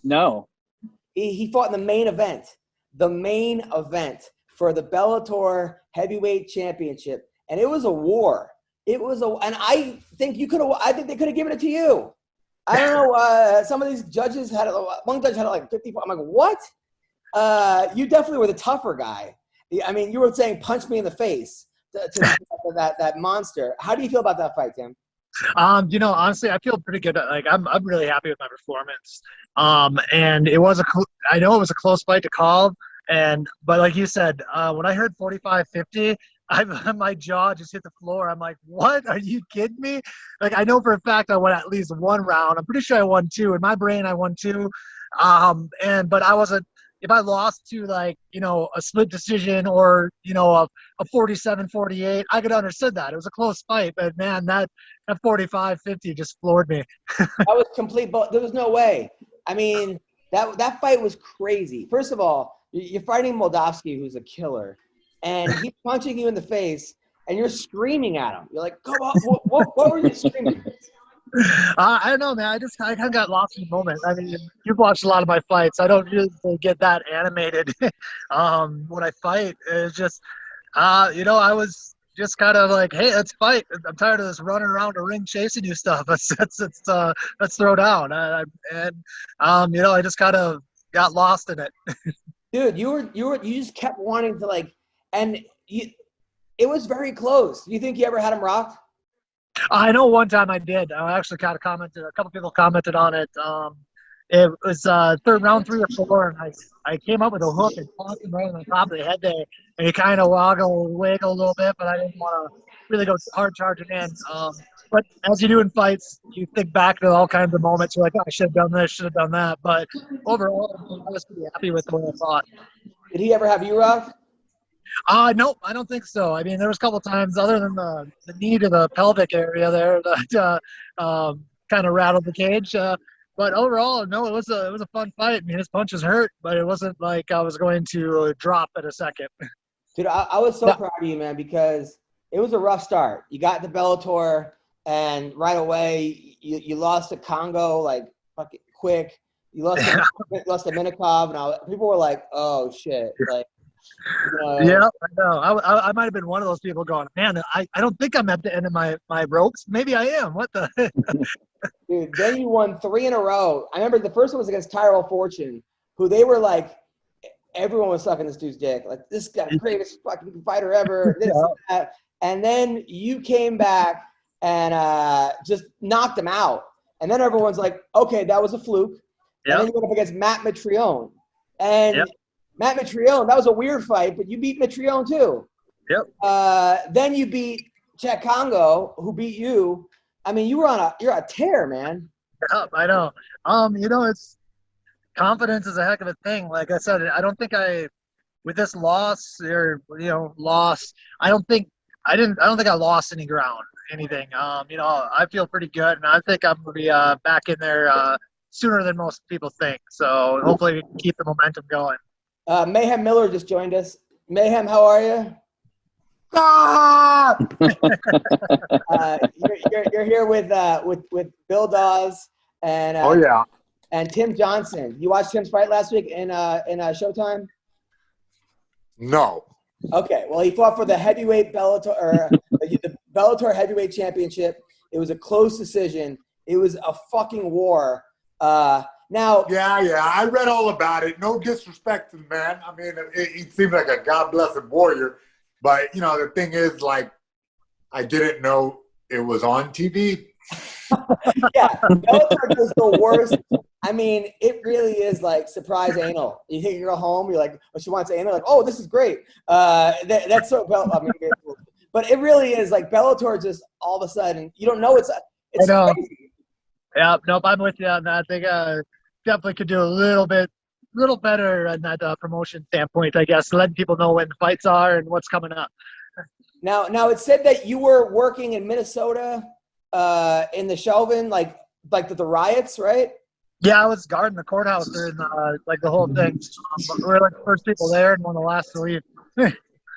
No. He fought in the main event for the Bellator heavyweight championship. And it was a war. And I think they could have given it to you. I don't know. Some of these judges one judge had like 54. I'm like, what? You definitely were the tougher guy. I mean, you were saying, punch me in the face to that monster. How do you feel about that fight, Tim? Honestly, I feel pretty good. Like I'm really happy with my performance. And I know it was a close fight to call. But like you said, when I heard 45-50, my jaw just hit the floor. I'm like, what? Are you kidding me? Like, I know for a fact I won at least one round. I'm pretty sure I won two. In my brain, I won two. But I wasn't. If I lost to a split decision or, a 47-48, I could understand that. It was a close fight, but man, that 45-50 just floored me. That was complete. There was no way. I mean, that fight was crazy. First of all, you're fighting Moldavsky, who's a killer, and he's punching you in the face, and you're screaming at him. You're like, come on, what were you screaming? I don't know, man. I kind of got lost in the moment. I mean, you've watched a lot of my fights. I don't usually get that animated when I fight. It's just, I was just kind of like, hey, let's fight. I'm tired of this running around the ring chasing you stuff. Let's throw down. I just kind of got lost in it. Dude, you just kept wanting to it was very close. Do you think you ever had him rocked? I know one time I did. I actually kind of commented. A couple people commented on it. It was third round 3 or 4, and I came up with a hook and tossed him right on the top of the head there, and he kind of wiggled a little bit, but I didn't want to really go hard charging in. But as you do in fights, you think back to all kinds of moments. You're like, oh, I should have done this, should have done that. But overall, I was pretty happy with the way I fought. Did he ever have you rocked? No, I don't think so. I mean, there was a couple times, other than the knee to the pelvic area there, that kind of rattled the cage. But overall, no, it was a fun fight. I mean, his punches hurt, but it wasn't like I was going to drop in a second. Dude, I was so proud of you, man, because it was a rough start. You got the Bellator, and right away you lost to Congo like fucking quick. You lost to Minikov, and people were like, "Oh shit!" Like. Yeah, I know. I might have been one of those people going, man, I don't think I'm at the end of my ropes. Maybe I am. What the? Dude, then you won 3 in a row. I remember the first one was against Tyrell Fortune, who they were like, everyone was sucking this dude's dick. Like, this guy, greatest fucking fighter ever. This and that. And then you came back and just knocked him out. And then everyone's like, okay, that was a fluke. Yep. And then you went up against Matt Mitrione. And Matt Mitrione, that was a weird fight, but you beat Mitrione too. Yep. Then you beat Chet Congo, who beat you. I mean, you're on a tear, man. Yep, I know. It's confidence is a heck of a thing. Like I said, I don't think with this loss I don't think I lost any ground, anything. I feel pretty good, and I think I'm gonna be back in there sooner than most people think. So hopefully we can keep the momentum going. Mayhem Miller just joined us. Mayhem, how are you? You're here with Bill Dawes and and Tim Johnson. You watched Tim's fight last week in Showtime? No. Okay, well, he fought for the heavyweight Bellator or the Bellator heavyweight championship. It was a close decision. It was a fucking war. Now, I read all about it. No disrespect to the man. I mean, he seemed like a God-blessed warrior. But, the thing is, like, I didn't know it was on TV. Yeah, Bellator is the worst. I mean, it really is like surprise anal. You take your girl home, you're like, oh, she wants anal. Like, oh, this is great. That's so but it really is like Bellator just all of a sudden, you don't know it's crazy. Yeah, nope, I'm with you on that. I think definitely could do a little better in that promotion standpoint, I guess, letting people know when the fights are and what's coming up. Now it said that you were working in Minnesota in the Chauvin, like the riots, right? Yeah, I was guarding the courthouse during the whole thing. We were like the first people there and one of the last to leave.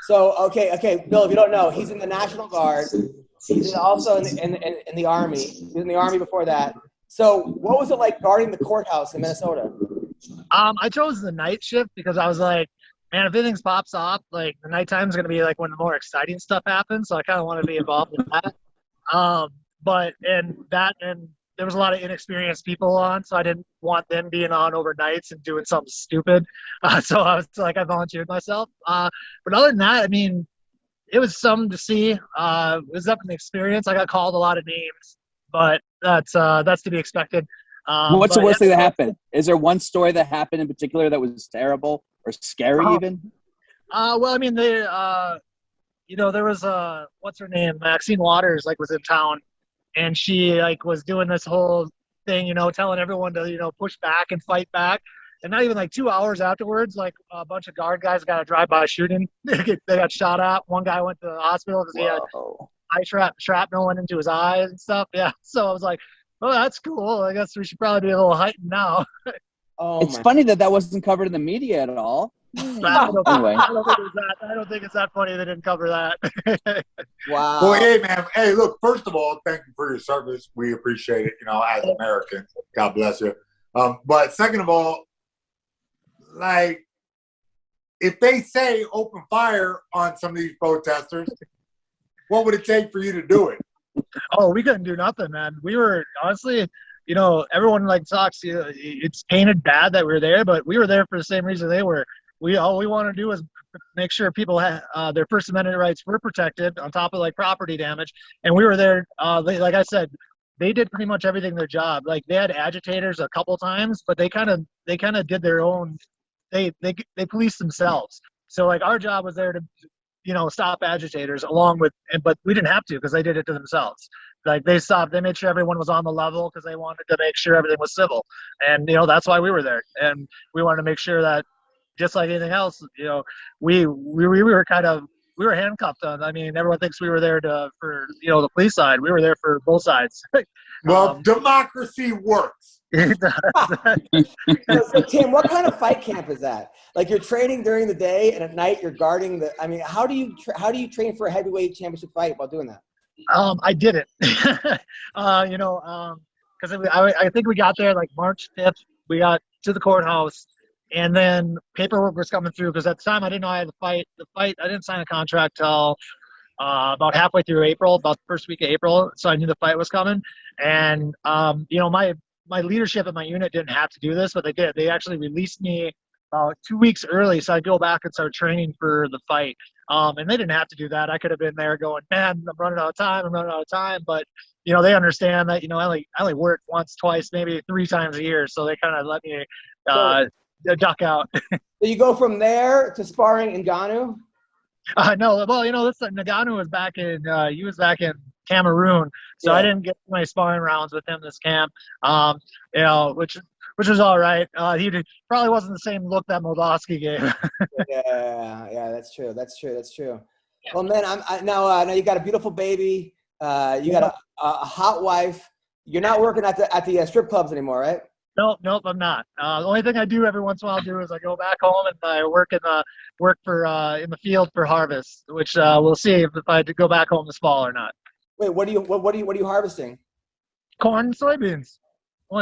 So okay, Bill, if you don't know, he's in the National Guard. He's also in the Army. He was in the Army before that. So what was it like guarding the courthouse in Minnesota? I chose the night shift because I was like, man, if anything pops off, like the nighttime is going to be like when the more exciting stuff happens. So I kind of want to be involved in that. And there was a lot of inexperienced people on, so I didn't want them being on overnights and doing something stupid. So I was like, I volunteered myself. But other than that, I mean, it was something to see. It was definitely an experience. I got called a lot of names. but that's to be expected. What's the worst thing that happened? Is there one story that happened in particular that was terrible or scary even? Well, I mean, there was what's her name? Maxine Waters, like, was in town, and she, like, was doing this whole thing, telling everyone to, push back and fight back. And not even like 2 hours afterwards, like, a bunch of guard guys got a drive-by shooting. They got shot at. One guy went to the hospital because he had eye shrapnel went into his eyes and stuff. Yeah. So I was like, oh, that's cool. I guess we should probably be a little heightened now. It's funny that wasn't covered in the media at all. Anyway. I don't think it's that funny they didn't cover that. Wow. Well, hey, man. Hey, look, first of all, thank you for your service. We appreciate it, as Americans. God bless you. But second of all, like, if they say open fire on some of these protesters, what would it take for you to do it? Oh, we couldn't do nothing, man. We were, honestly, everyone, like, talks, it's painted bad that we were there, but we were there for the same reason they were. All we want to do is make sure people have their First Amendment rights were protected on top of, like, property damage. And we were there, like I said, they did pretty much everything their job. Like, they had agitators a couple times, but they kind of did their own. They policed themselves. So, like, our job was there to, stop agitators but we didn't have to because they did it to themselves. Like, they made sure everyone was on the level because they wanted to make sure everything was civil. And, that's why we were there. And we wanted to make sure that, just like anything else, we were handcuffed on. I mean, everyone thinks we were there for the police side. We were there for both sides. Well, democracy works. So, Tim, what kind of fight camp is that? Like, you're training during the day and at night you're guarding how do you train for a heavyweight championship fight while doing that? I didn't, because I think we got there like March 5th. We got to the courthouse, and then paperwork was coming through because at the time I didn't know I had to fight. I didn't sign a contract till about halfway through April, about the first week of April. So I knew the fight was coming, and my leadership at my unit didn't have to do this, but they did. They actually released me about 2 weeks early, so I'd go back and start training for the fight. And they didn't have to do that. I could have been there going, man, I'm running out of time. But, they understand that, I only work once, twice, maybe 3 times a year. So they kind of let me duck out. So you go from there to sparring in Ngannou? No, well, Ngannou was back in Cameroon, so I didn't get my sparring rounds with him this camp. Which was all right. He probably wasn't the same look that Moldavsky gave. yeah, that's true. Well, man, now you got a beautiful baby. You got a hot wife. You're not working at the strip clubs anymore, right? Nope, I'm not. The only thing I do every once in a while is I go back home and I work in the field for harvest, which we'll see if I go back home this fall or not. Wait, what are you harvesting? Corn and soybeans.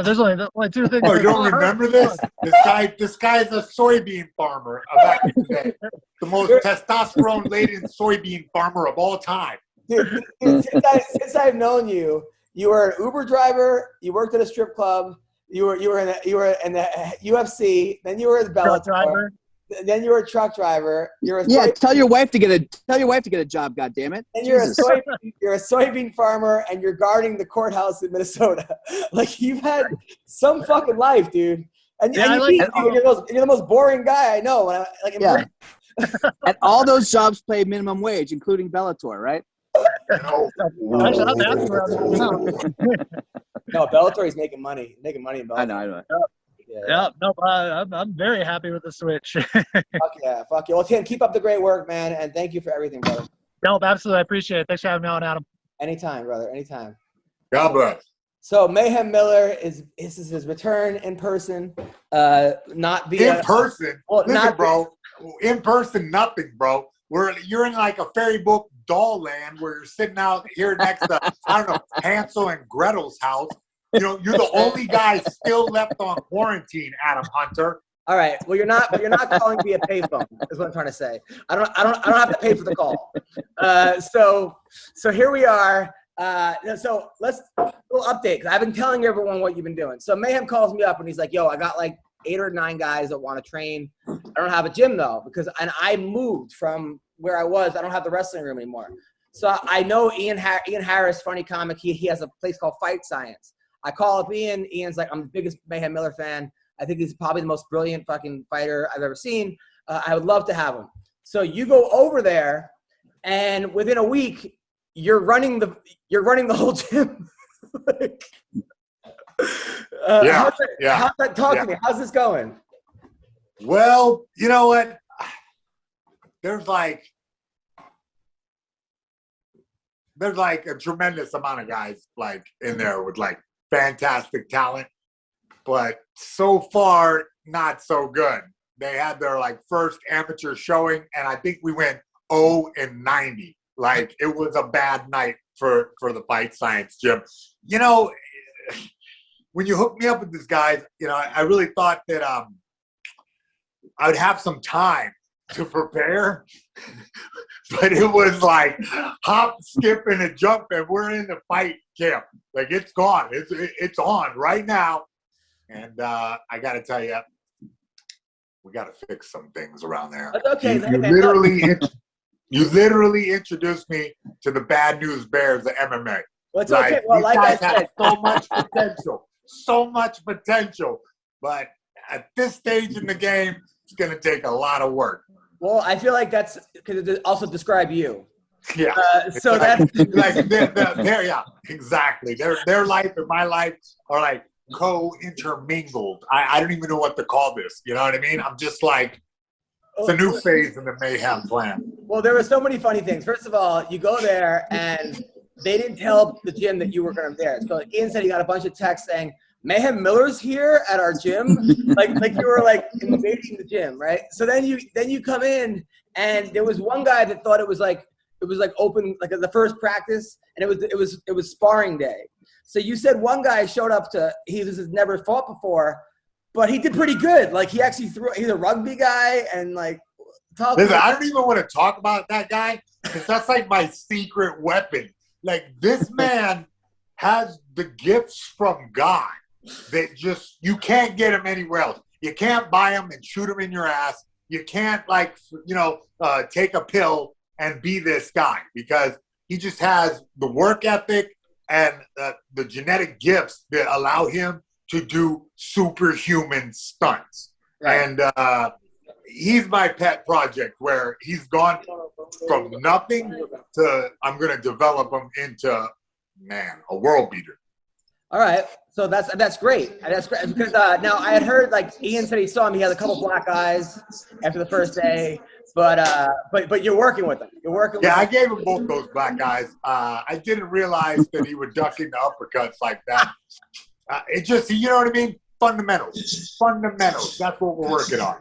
There's only 2 things. Oh, you don't remember this? This guy's a soybean farmer back in the day. The most testosterone-laden soybean farmer of all time. Dude, since I've known you, you were an Uber driver. You worked at a strip club. You were in the UFC. Then you were in the Bellator. Then you were a truck driver. Tell your wife to get a job. God damn it! And you're a soybean farmer, and you're guarding the courthouse in Minnesota. Like, you've had some fucking life, dude. And you're the most boring guy I know. And all those jobs pay minimum wage, including Bellator, right? No, Bellator is making money in Bellator. I know. I'm very happy with the switch. Fuck yeah. Well, Tim, keep up the great work, man, and thank you for everything, brother. Nope, absolutely. I appreciate it. Thanks for having me on, Adam. Anytime, brother. Anytime. God bless. So Mayhem Miller is his return in person, not via in person. Well, listen, bro. In person, nothing, bro. You're in like a fairy book doll land where you're sitting out here next to Hansel and Gretel's house. You're the only guy still left on quarantine, Adam Hunter. All right. Well, you're not calling via payphone, is what I'm trying to say. I don't have to pay for the call. So here we are. So let's do a little update, because I've been telling everyone what you've been doing. So Mayhem calls me up and he's like, "Yo, I got like 8 or 9 guys that want to train. I don't have a gym though, and I moved from where I was. I don't have the wrestling room anymore. So I know Ian Harris, funny comic. He has a place called Fight Science. I call up Ian. Ian's like, I'm the biggest Mayhem Miller fan. I think he's probably the most brilliant fucking fighter I've ever seen. I would love to have him. So you go over there, and within a week, you're running the whole gym. Like, Yeah. How's that? Talk to me. How's this going? Well, you know what? There's like a tremendous amount of guys like in there with like fantastic talent, but so far not so good. They had their like first amateur showing, and I think we went 0-90. Like it was a bad night for the Fight Science gym. You know, when you hooked me up with these guys, you know, I really thought that I would have some time to prepare, but it was like hop, skip, and a jump, and we're in the fight camp. Like it's gone. It's on right now, and I got to tell you, we got to fix some things around there. That's okay. You literally introduced me to the Bad News Bears of MMA. Well, it's okay. Well, like I said, so much potential, but at this stage in the game, it's going to take a lot of work. Well, I feel like that's because it also describe you. Yeah. So that's like they're yeah, exactly. Their life and my life are like co-intermingled. I don't even know what to call this. You know what I mean? I'm just like, it's a new phase in the Mayhem plan. Well, there were so many funny things. First of all, you go there and they didn't tell the gym that you were going to be there. So Ian said he got a bunch of texts saying, Mayhem Miller's here at our gym. like you were like invading the gym, right? So then you come in, and there was one guy that thought it was like open, like the first practice, and it was sparring day. So you said one guy showed up he has never fought before, but he did pretty good. Like he's a rugby guy, and like listen, I don't even want to talk about that guy because that's like my secret weapon. Like this man has the gifts from God that just, you can't get him anywhere else. You can't buy him and shoot him in your ass. You can't take a pill and be this guy, because he just has the work ethic and the genetic gifts that allow him to do superhuman stunts. Right. And he's my pet project, where he's gone from nothing to, I'm going to develop him into, a world beater. All right, so that's great. That's great because now I had heard, like Ian said, he saw him. He had a couple black eyes after the first day, but you're working with him. Yeah, I gave him both those black eyes. I didn't realize that he would duck into uppercuts like that. It just, you know what I mean? Fundamentals. That's what we're working on.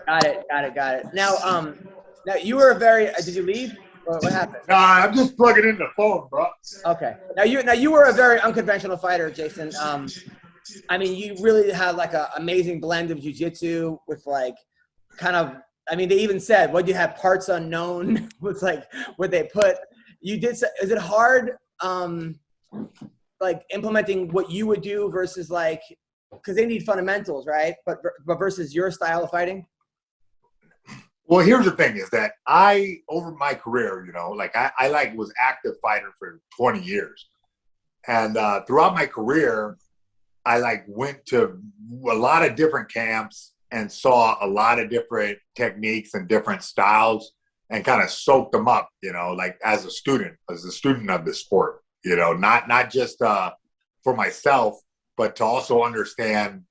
Got it. Now you were did you leave? What happened? Nah, I'm just plugging in the phone, bro. Okay. Now you were a very unconventional fighter, Jason. I mean, you really had like an amazing blend of jiu-jitsu with like kind of, I mean, they even said, what do you have, parts unknown with like what they put. You did, is it hard like implementing what you would do versus like, because they need fundamentals, right? But versus your style of fighting? Well, here's the thing is that over my career, you know, like I was active fighter for 20 years. And throughout my career, I like went to a lot of different camps and saw a lot of different techniques and different styles and kind of soaked them up, you know, like as a student of the sport, you know, not just for myself, but to also understand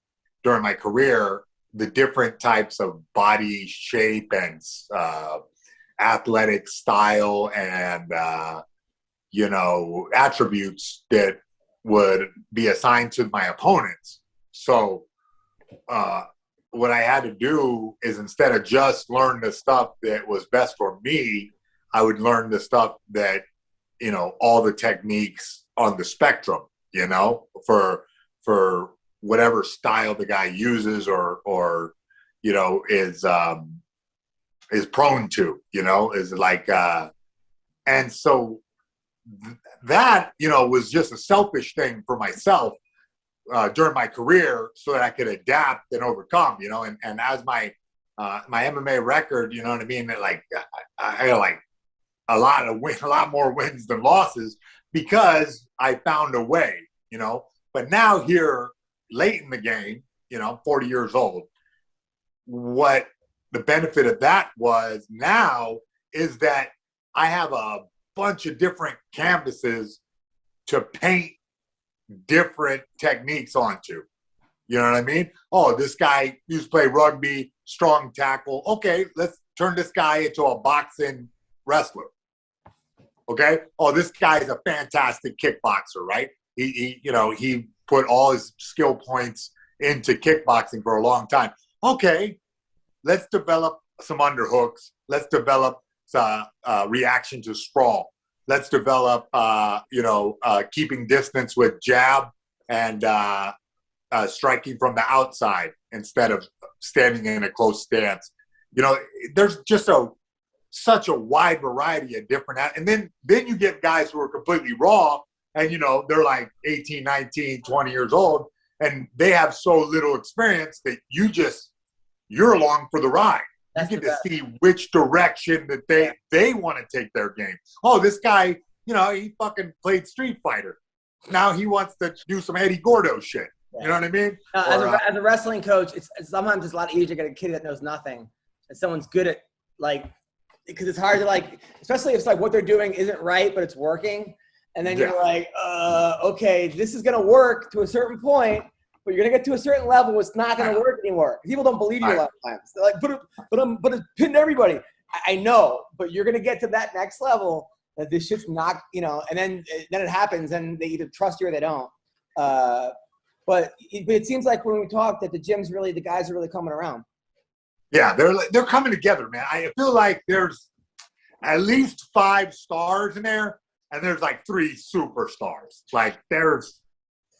during my career the different types of body shape and athletic style and, attributes that would be assigned to my opponents. So what I had to do is, instead of just learn the stuff that was best for me, I would learn the stuff that, you know, all the techniques on the spectrum, you know, for whatever style the guy uses or you know, is prone to, you know, is like, and so that, you know, was just a selfish thing for myself during my career so that I could adapt and overcome, you know, and as my MMA record, you know what I mean? Like I got like a lot more wins than losses because I found a way, you know. But now here, late in the game, you know, 40 years old, what the benefit of that was now is that I have a bunch of different canvases to paint different techniques onto. You know what I mean? Oh, this guy used to play rugby, strong tackle. Okay, let's turn this guy into a boxing wrestler. Okay? Oh, this guy's a fantastic kickboxer, right? He put all his skill points into kickboxing for a long time. Okay, let's develop some underhooks. Let's develop reaction to sprawl. Let's develop, keeping distance with jab and striking from the outside instead of standing in a close stance. You know, there's just such a wide variety of different, and then you get guys who are completely raw, and, you know, they're like 18, 19, 20 years old, and they have so little experience that you're along for the ride. You get to see which direction that they want to take their game. Oh, this guy, you know, he fucking played Street Fighter. Now he wants to do some Eddie Gordo shit. You know what I mean? As a wrestling coach, sometimes it's a lot easier to get a kid that knows nothing and someone's good at, like, because it's hard to, like, especially if it's like what they're doing isn't right, but it's working. And then you're like, okay, this is going to work to a certain point, but you're going to get to a certain level, it's not going to work anymore. People don't believe you a lot of times. They're like, but it's pinned everybody. I know, but you're going to get to that next level that this shit's not, you know, and then it happens and they either trust you or they don't. But it seems like when we talk that the guys are really coming around. Yeah, they're coming together, man. I feel like there's at least 5 stars in there, and there's like 3 superstars. Like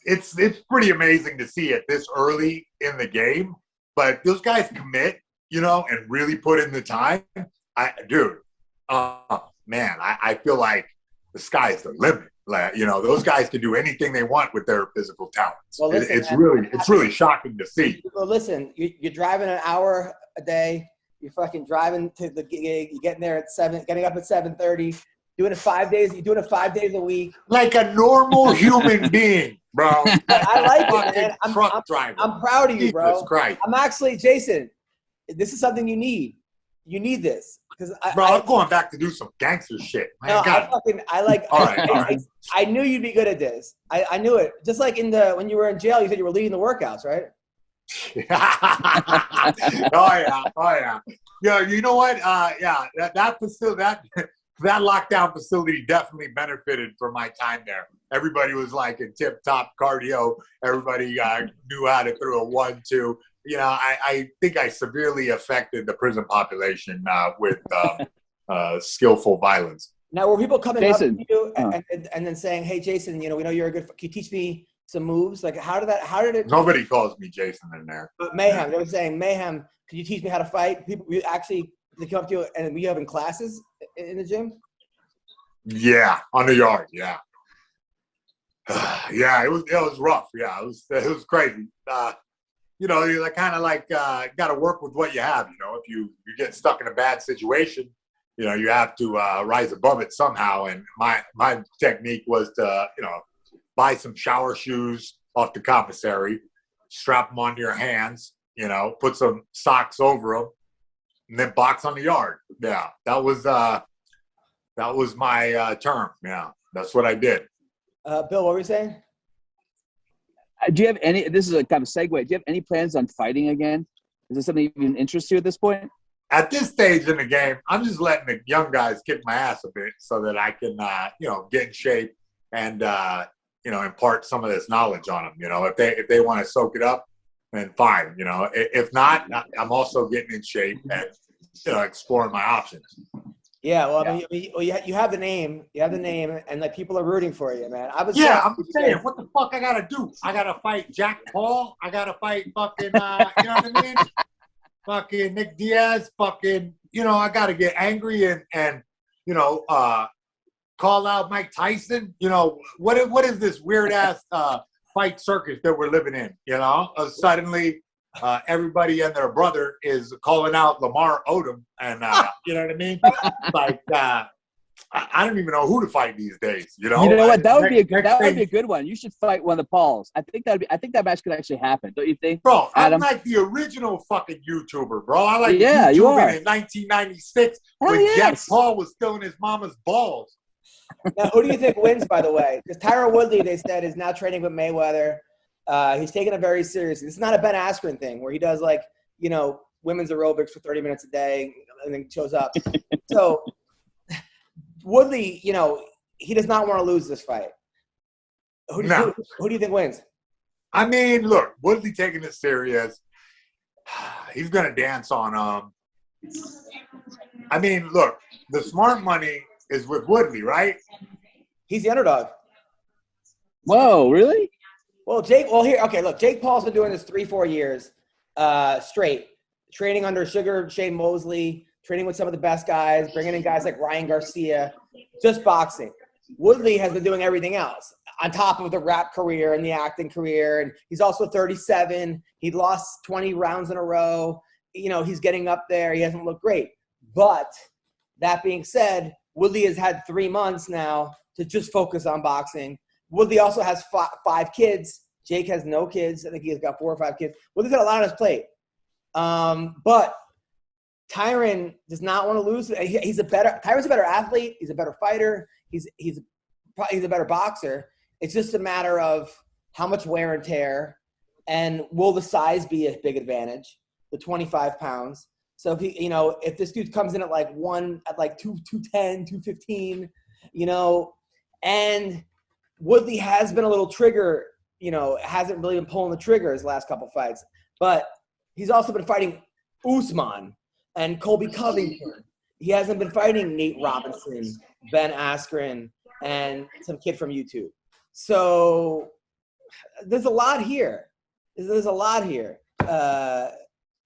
it's pretty amazing to see it this early in the game. But those guys commit, you know, and really put in the time. I feel like the sky's the limit. Like, you know, those guys can do anything they want with their physical talents. Well, listen, it's really shocking to see. Well, listen, you're driving an hour a day. You're fucking driving to the gig. You're getting there at 7, getting up at 7:30. Doing it 5 days. You're doing it 5 days a week. Like a normal human being, bro. I like it, man. Truck driver. I'm proud of you, bro. Jesus Christ. I'm actually, Jason, this is something you need. You need this. I'm going back to do some gangster shit. Man, all right. I knew you'd be good at this. I knew it. Just like when you were in jail, you said you were leading the workouts, right? Oh yeah. Yeah, you know what? That facility, that lockdown facility definitely benefited from my time there. Everybody was like in tip-top cardio. Everybody knew how to throw a 1-2. You know, I think I severely affected the prison population with skillful violence. Now, were people coming up to you and then saying, "Hey, Jason, you know, we know you're a good. Can you teach me some moves?" Like, how did it? Nobody calls me Jason in there. But Mayhem, they were saying, "Mayhem, can you teach me how to fight?" People they come up to you and we having classes in the gym. Yeah, on the yard. Yeah, yeah, it was rough. Yeah, it was crazy. You know, you kind of got to work with what you have. You know, if you get stuck in a bad situation, you know, you have to rise above it somehow. And my technique was to, you know, buy some shower shoes off the commissary, strap them onto your hands, you know, put some socks over them, and then box on the yard. Yeah, that was my term. Yeah, that's what I did. Bill, what were you saying? Do you have any? This is a kind of segue. Do you have any plans on fighting again? Is this something that even interests you at this point? At this stage in the game, I'm just letting the young guys kick my ass a bit so that I can, you know, get in shape and, you know, impart some of this knowledge on them. You know, if they want to soak it up, then fine. You know, if not, I'm also getting in shape and, you know, exploring my options. Yeah, well, I mean, you have the name. You have the name, and like people are rooting for you, man. I'm saying, what the fuck I gotta do? I gotta fight Jack Paul. I gotta fight fucking, you know what I mean? Fucking Nick Diaz. Fucking, you know, I gotta get angry and you know, call out Mike Tyson. You know, what is this weird ass fight circus that we're living in? You know, suddenly. Everybody and their brother is calling out Lamar Odom, and you know what I mean? Like, I don't even know who to fight these days. You know what? That would be Next a good one. You should fight one of the Pauls. I think that match could actually happen. Don't you think? Bro, Adam? I'm like the original fucking YouTuber, bro. I like Yeah, you are. YouTubing in 1996 when yes. Jack Paul was still in his mama's balls. Now, who do you think wins, by the way? Because Tyron Woodley, they said, is now training with Mayweather. He's taking it very seriously. It's not a Ben Askren thing where he does, like, you know, women's aerobics for 30 minutes a day and then shows up. So Woodley, you know, he does not want to lose this fight. Who do you think wins? I mean, look, Woodley taking it serious. He's going to dance on I mean, look, the smart money is with Woodley, right? He's the underdog. Whoa, really? Well, Jake Paul's been doing this 3-4 years straight, training under Sugar Shane Mosley, training with some of the best guys, bringing in guys like Ryan Garcia, just boxing. Woodley has been doing everything else on top of the rap career and the acting career. And he's also 37. He lost 20 rounds in a row. You know, he's getting up there. He hasn't looked great. But that being said, Woodley has had 3 months now to just focus on boxing. Woodley also has 5 kids. Jake has no kids. I think he's got 4 or 5 kids. Woodley's got a lot on his plate. But Tyron does not want to lose. Tyron's a better athlete. He's a better fighter. He's a better boxer. It's just a matter of how much wear and tear, and will the size be a big advantage? The 25 pounds. So if this dude comes in at like 210, 215, you know, and Woodley has been a little trigger, you know, hasn't really been pulling the trigger his last couple fights, but he's also been fighting Usman and Colby Covington. He hasn't been fighting Nate Robinson, Ben Askren, and some kid from YouTube. So there's a lot here. I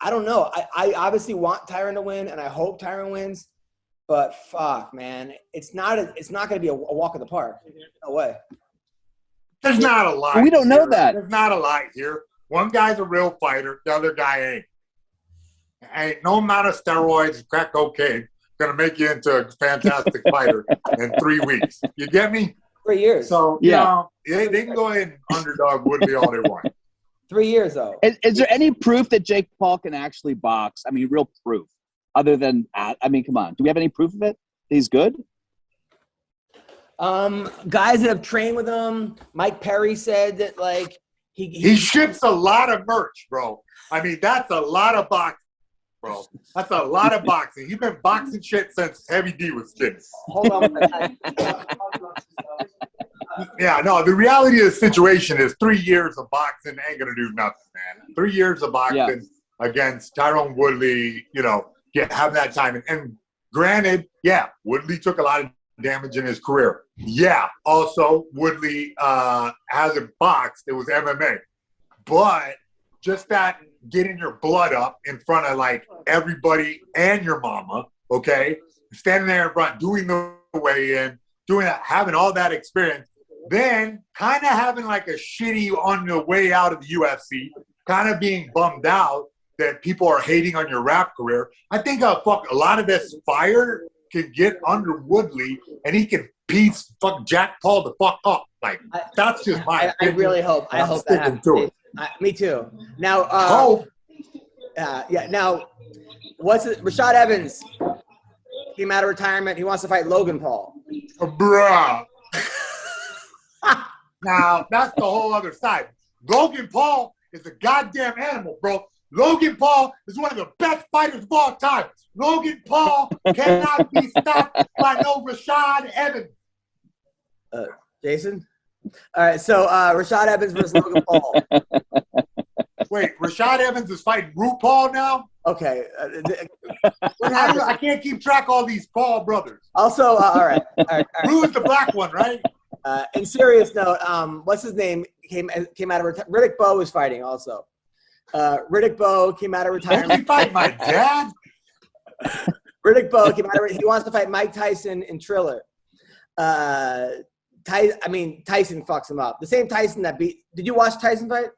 don't know. I obviously want Tyron to win, and I hope Tyron wins. But fuck, man, it's not going to be a walk in the park. No way. There's not a lot. We don't know that. There's not a lot here. One guy's a real fighter. The other guy ain't no amount of steroids, crack cocaine going to make you into a fantastic fighter in 3 weeks. You get me? 3 years. So, yeah, they can go ahead and underdog Woodley all they want. 3 years, though. Is there any proof that Jake Paul can actually box? I mean, real proof. Other than, I mean, come on. Do we have any proof of it? That he's good? Guys that have trained with him, Mike Perry said that, like, he ships a lot of merch, bro. I mean, that's a lot of boxing, bro. That's a lot of boxing. He's been boxing shit since Heavy D was skinny. Hold on. Yeah, no, the reality of the situation is 3 years of boxing ain't going to do nothing, man. 3 years of boxing against Tyron Woodley, you know, have that time. And granted, Woodley took a lot of damage in his career. Yeah, also, Woodley hasn't boxed. It was MMA. But just that getting your blood up in front of, like, everybody and your mama, okay, standing there in front, doing the weigh-in, doing that, having all that experience, then kind of having like a shitty on the way out of the UFC, kind of being bummed out that people are hating on your rap career. I think a lot of this fire can get under Woodley, and he can fuck Jack Paul the fuck up. Like, that's just my opinion. I really hope. I hope that happens. To it. Me too. Now, now, Rashad Evans came out of retirement. He wants to fight Logan Paul. Bruh. Now, that's the whole other side. Logan Paul is a goddamn animal, bro. Logan Paul is one of the best fighters of all time. Logan Paul cannot be stopped by no Rashad Evans. Jason? All right, so Rashad Evans versus Logan Paul. Wait, Rashad Evans is fighting RuPaul now? Okay. I can't keep track of all these Paul brothers. Also, all right. Ru is the black one, right? In serious note, what's his name? Came out of retirement. Riddick Bowe is fighting also. Riddick Bowe came out of retirement. Don't he fight my dad? Riddick Bowe came out of. He wants to fight Mike Tyson in Triller. Tyson fucks him up. The same Tyson that beat. Did you watch Tyson fight?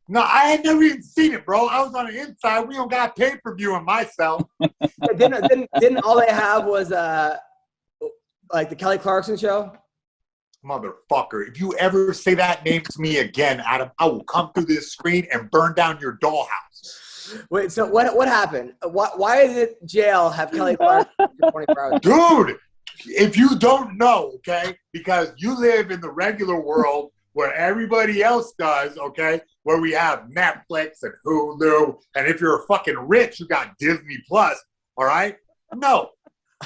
No, I had never even seen it, bro. I was on the inside. We don't got pay-per-view in my cell. Didn't all they have was Like the Kelly Clarkson show? Motherfucker, if you ever say that name to me again, Adam, I will come through this screen and burn down your dollhouse. Wait, so what happened? Why did jail have Kelly Clarkson for 24 hours? Dude, if you don't know, okay, because you live in the regular world where everybody else does, okay, where we have Netflix and Hulu, and if you're fucking rich, you got Disney Plus, all right? No.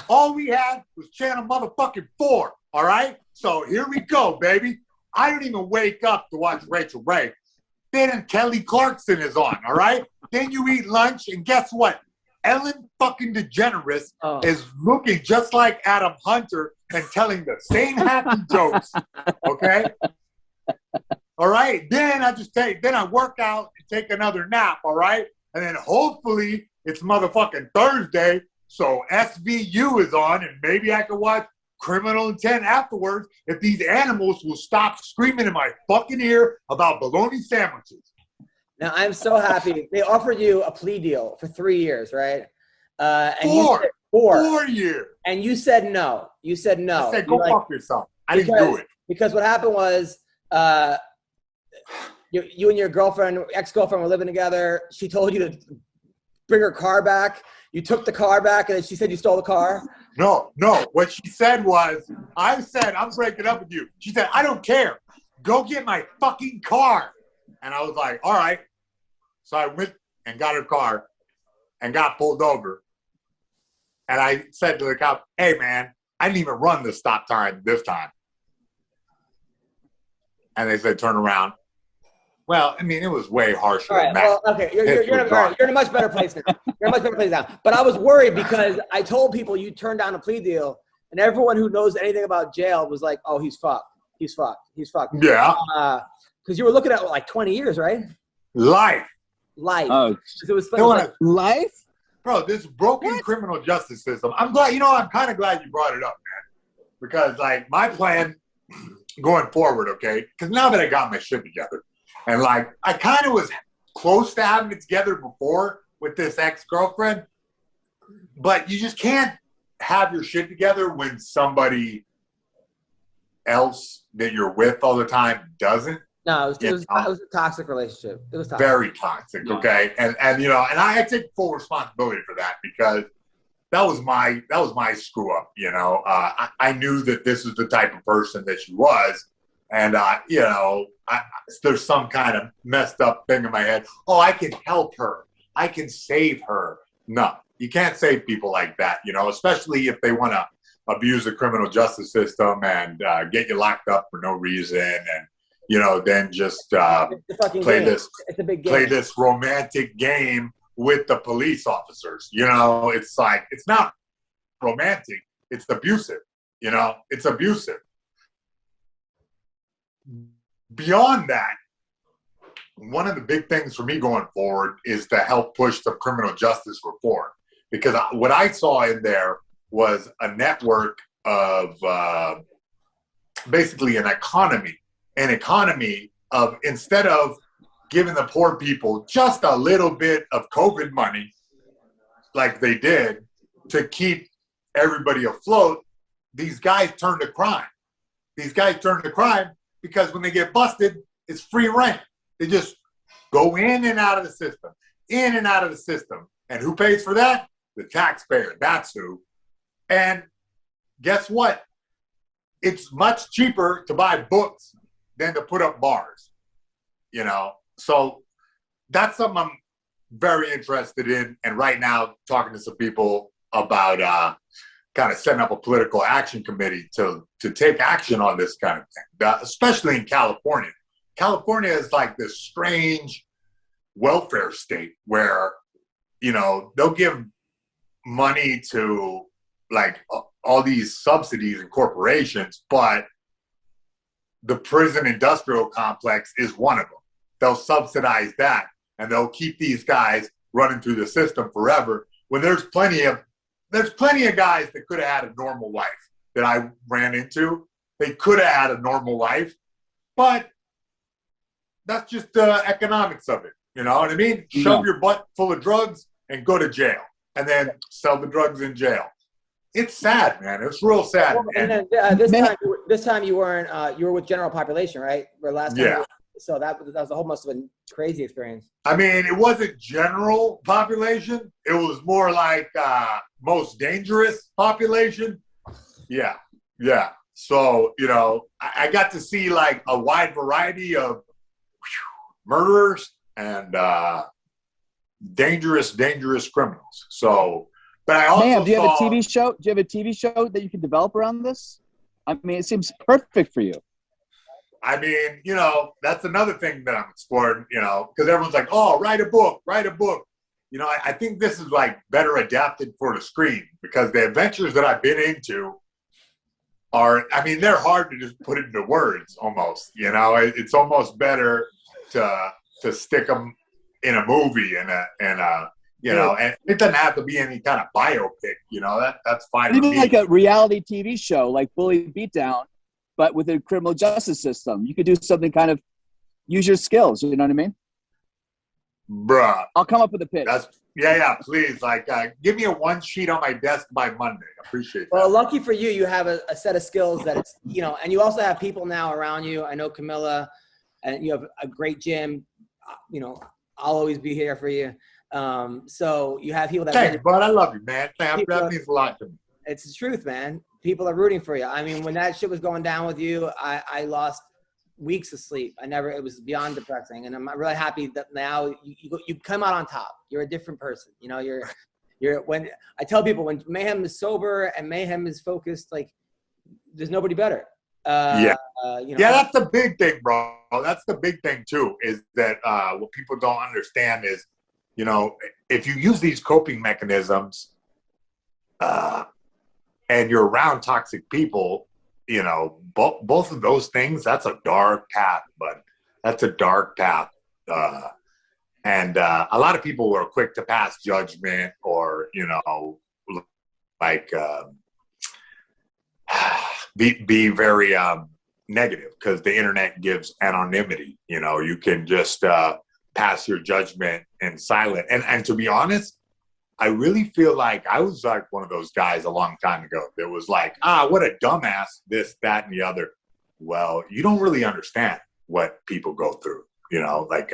All we had was channel motherfucking 4, all right? So here we go, baby. I don't even wake up to watch Rachel Ray. Then Kelly Clarkson is on, all right? Then you eat lunch, and guess what? Ellen fucking DeGeneres is looking just like Adam Hunter and telling the same happy jokes, okay? All right? Then I work out and take another nap, all right? And then hopefully it's motherfucking Thursday, so SVU is on, and maybe I can watch Criminal Intent afterwards if these animals will stop screaming in my fucking ear about bologna sandwiches. Now, I'm so happy. They offered you a plea deal for 3 years, right? And 4 years. And you said no. You said no. I said, go fuck yourself. I didn't do it. Because what happened was you and your girlfriend, ex-girlfriend were living together. She told you to bring her car back. You took the car back, and then she said you stole the car. No. What she said was, I said, I'm breaking up with you. She said, I don't care. Go get my fucking car. And I was like, all right. So I went and got her car and got pulled over. And I said to the cop, hey, man, I didn't even run the stop time this time. And they said, turn around. Well, I mean, it was way harsher. All right. Well, okay. You're in a much better place now. You're in a much better place now. But I was worried because I told people you turned down a plea deal, and everyone who knows anything about jail was like, oh, he's fucked. He's fucked. He's fucked. Yeah. Because you were looking at like 20 years, right? Life. Oh. It was Life? Bro, this broken criminal justice system. I'm glad, I'm kind of glad you brought it up, man. Because, like, my plan going forward, okay, because now that I got my shit together, and, like, I kind of was close to having it together before with this ex-girlfriend, but you just can't have your shit together when somebody else that you're with all the time doesn't. No, it was a toxic relationship. It was toxic. Very toxic, okay? And I take full responsibility for that because that was my screw up, I knew that this is the type of person that she was. And, there's some kind of messed up thing in my head. Oh, I can help her. I can save her. No, you can't save people like that, especially if they want to abuse the criminal justice system and get you locked up for no reason and, then just play this romantic game with the police officers. It's like, it's not romantic. It's abusive. It's abusive. Beyond that, one of the big things for me going forward is to help push the criminal justice reform. Because what I saw in there was a network of basically an economy of, instead of giving the poor people just a little bit of COVID money like they did to keep everybody afloat, these guys turn to crime. Because when they get busted, it's free rent. They just go in and out of the system. And who pays for that? The taxpayer. That's who. And guess what? It's much cheaper to buy books than to put up bars. So that's something I'm very interested in. And right now, talking to some people about kind of setting up a political action committee to take action on this kind of thing, especially in California. California is like this strange welfare state where, they'll give money to like all these subsidies and corporations, but the prison industrial complex is one of them. They'll subsidize that and they'll keep these guys running through the system forever when there's plenty of guys that could have had a normal life that I ran into. They could have had a normal life, but that's just the economics of it. You know what I mean? Shove your butt full of drugs and go to jail and then sell the drugs in jail. it's sad, man. It's real sad. And then this time you weren't. You were with general population, right? Where last time. Yeah. So that was the whole must have been crazy experience. I mean, it wasn't general population. It was more like most dangerous population. Yeah. So, you know, I got to see like a wide variety of murderers and dangerous criminals. So, but I also Ma'am, do you have a TV show? Do you have a TV show that you can develop around this? I mean, it seems perfect for you. I mean, you know, that's another thing that I'm exploring, you know, because everyone's like, oh, write a book. You know, I think this is like better adapted for the screen because the adventures that I've been into are, I mean, they're hard to just put into words almost, you know, it's almost better to stick them in a movie and you know, and it doesn't have to be any kind of biopic, you know, that's fine. Even like a reality TV show like Bully Beatdown, but with a criminal justice system. You could do something kind of use your skills. You know what I mean? Bruh. I'll come up with a pitch. Yeah, please. Like, give me a one sheet on my desk by Monday. I appreciate that. Well, lucky for you, you have a set of skills that it's, you know, and you also have people now around you. I know Camilla, and you have a great gym. You know, I'll always be here for you. So you have people that. Thanks, bud. I love you, man. That means a lot to me. It's the truth, man. People are rooting for you. I mean, when that shit was going down with you, I lost weeks of sleep. It was beyond depressing. And I'm really happy that now you come out on top. You're a different person. You know, when I tell people when Mayhem is sober and Mayhem is focused, like there's nobody better. You know, yeah, that's the big thing, bro. That's the big thing too, is that what people don't understand is, you know, if you use these coping mechanisms, and you're around toxic people, you know, both of those things, that's a dark path, but that's a dark path. And a lot of people were quick to pass judgment or, you know, like be very negative because the internet gives anonymity. You know, you can just pass your judgment in silent. And to be honest, I really feel like I was like one of those guys a long time ago that was like, what a dumbass, this, that, and the other. Well, you don't really understand what people go through, you know, like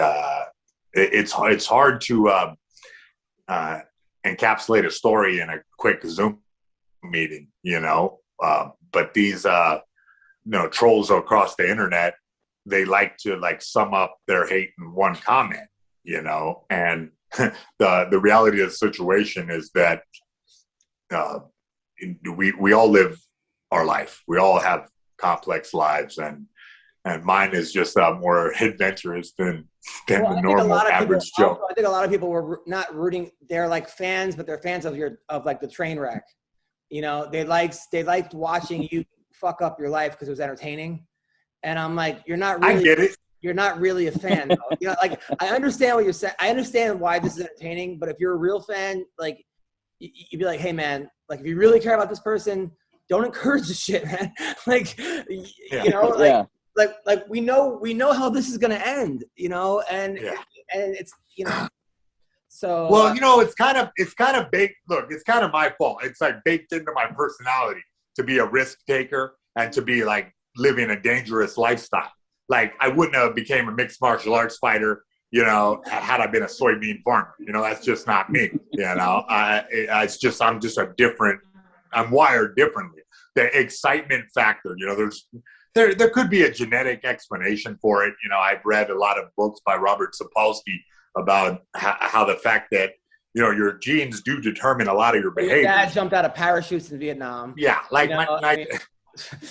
it's hard to encapsulate a story in a quick Zoom meeting, you know, but these, you know, trolls across the internet, they like to like sum up their hate in one comment, you know, and the reality of the situation is that we all live our life. We all have complex lives, and mine is just more adventurous than the normal average Joe. I think a lot of people were not rooting. They're like fans, but they're fans of like the train wreck. You know, they liked watching you fuck up your life because it was entertaining. And I'm like, you're not really. I get it. You're not really a fan, though. You know, like I understand what you're saying. I understand why this is entertaining, but if you're a real fan, like you'd be like, hey man, like if you really care about this person, don't encourage this shit, man. Like, you know, like we know how this is gonna end, you know, and it's, you know, so. Well, you know, it's kind of baked. Look, it's kind of my fault. It's like baked into my personality to be a risk taker and to be like living a dangerous lifestyle. Like, I wouldn't have became a mixed martial arts fighter, you know, had I been a soybean farmer. You know, that's just not me. You know, I'm just I'm wired differently. The excitement factor, you know, there could be a genetic explanation for it. You know, I've read a lot of books by Robert Sapolsky about how the fact that, you know, your genes do determine a lot of your behavior. Your dad jumped out of parachutes in Vietnam. Yeah, like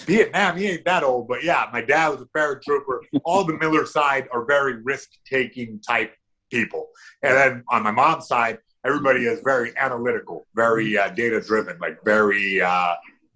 Vietnam, he ain't that old, but yeah, my dad was a paratrooper. All the Miller side are very risk-taking type people. And then on my mom's side, everybody is very analytical, very data-driven, like very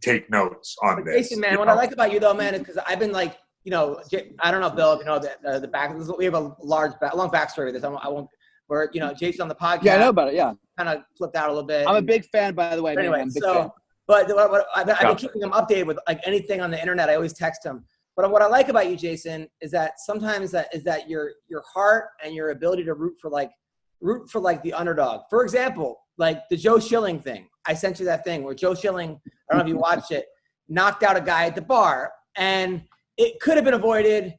take notes on this. Jason, man, what I like about you, though, man, is because I've been like, you know, I don't know, Bill, if you know the back. We have a long backstory with this. I won't. Where, you know, Jason on the podcast. Yeah, I know about it. Yeah, kind of flipped out a little bit. I'm a big fan, by the way. Anyway, man. I'm a big fan. But I've been keeping him updated with like anything on the internet. I always text him. But what I like about you, Jason, is that sometimes that your heart and your ability to root for like root for like the underdog. For example, like the Joe Schilling thing. I sent you that thing where Joe Schilling, I don't know if you watched it, knocked out a guy at the bar, and it could have been avoided.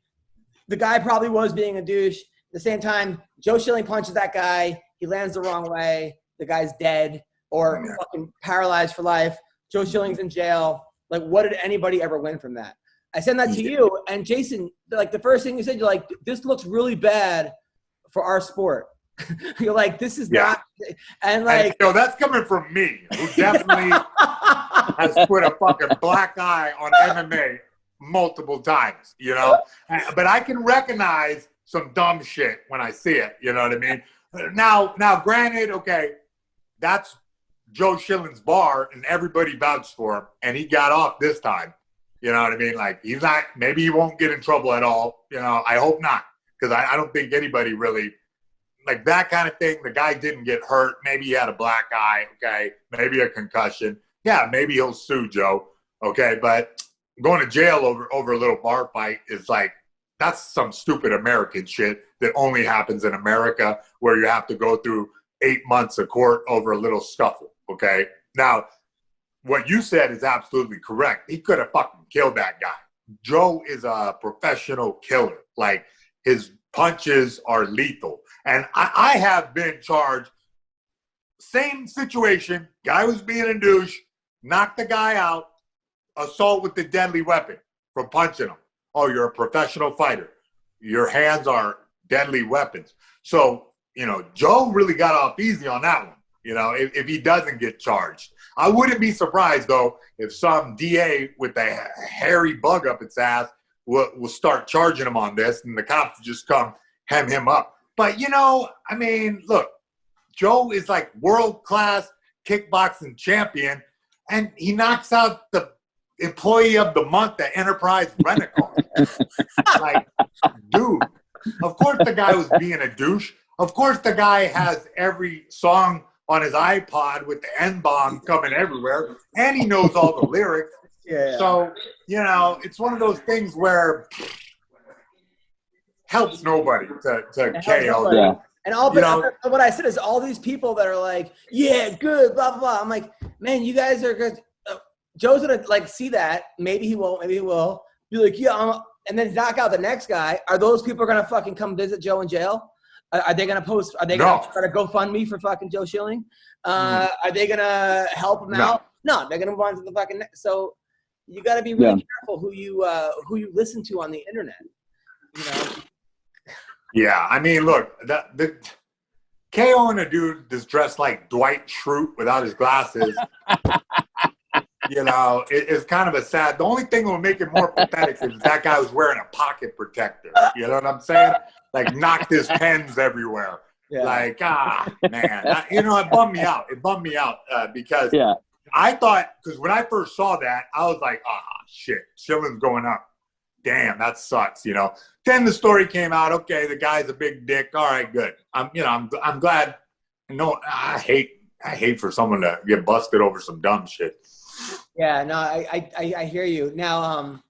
The guy probably was being a douche. At the same time, Joe Schilling punches that guy. He lands the wrong way. The guy's dead or fucking paralyzed for life. Joe Schilling's in jail. Like, what did anybody ever win from that? I sent that to you, and Jason, like, the first thing you said, you're like, this looks really bad for our sport. You're like, this is not. And like, and, that's coming from me, who definitely has put a fucking black eye on MMA multiple times, But I can recognize some dumb shit when I see it, you know what I mean? Now, granted, okay, that's Joe Schilling's bar, and everybody vouched for him, and he got off this time. You know what I mean? Like, he's not, maybe he won't get in trouble at all. I hope not, because I don't think anybody really, like that kind of thing. The guy didn't get hurt. Maybe he had a black eye, okay? Maybe a concussion. Yeah, maybe he'll sue Joe, okay? But going to jail over a little bar fight is like, that's some stupid American shit that only happens in America, where you have to go through 8 months of court over a little scuffle, okay? Now, what you said is absolutely correct. He could have fucking killed that guy. Joe is a professional killer. Like, his punches are lethal. And I have been charged, same situation, guy was being a douche, knocked the guy out, assault with a deadly weapon for punching him. Oh, you're a professional fighter. Your hands are deadly weapons. So, Joe really got off easy on that one, if he doesn't get charged. I wouldn't be surprised, though, if some DA with a hairy bug up its ass will start charging him on this, and the cops will just come hem him up. But, I mean, look, Joe is like world-class kickboxing champion, and he knocks out the employee of the month at Enterprise Rent-A-Car. Like, dude, of course the guy was being a douche. Of course the guy has every song on his iPod with the N-bomb coming everywhere, and he knows all the lyrics. Yeah. So, it's one of those things where helps nobody to KO. Yeah. And what I said is all these people that are like, yeah, good, blah, blah, blah. I'm like, man, you guys are good. Joe's going to, see that. Maybe he won't. Maybe he will. Be like, yeah, and then knock out the next guy. Are those people going to fucking come visit Joe in jail? Are they going to post? Are they going to try to GoFundMe for fucking Joe Schilling? Are they going to help him out? No, they're going to move on to the fucking next. So you got to be really careful who you listen to on the internet. Yeah, I mean, look, the KOing a dude that's dressed like Dwight Schrute without his glasses. It's kind of a sad. The only thing that will make it more pathetic is that guy was wearing a pocket protector. You know what I'm saying? Like, knocked his pens everywhere. Yeah. Like, man. It bummed me out. It bummed me out because I thought, because when I first saw that, I was like, shit, Schilling's going up. Damn, that sucks, Then the story came out, okay, the guy's a big dick. All right, good. I'm glad. I hate for someone to get busted over some dumb shit. Yeah, no, I hear you. Now,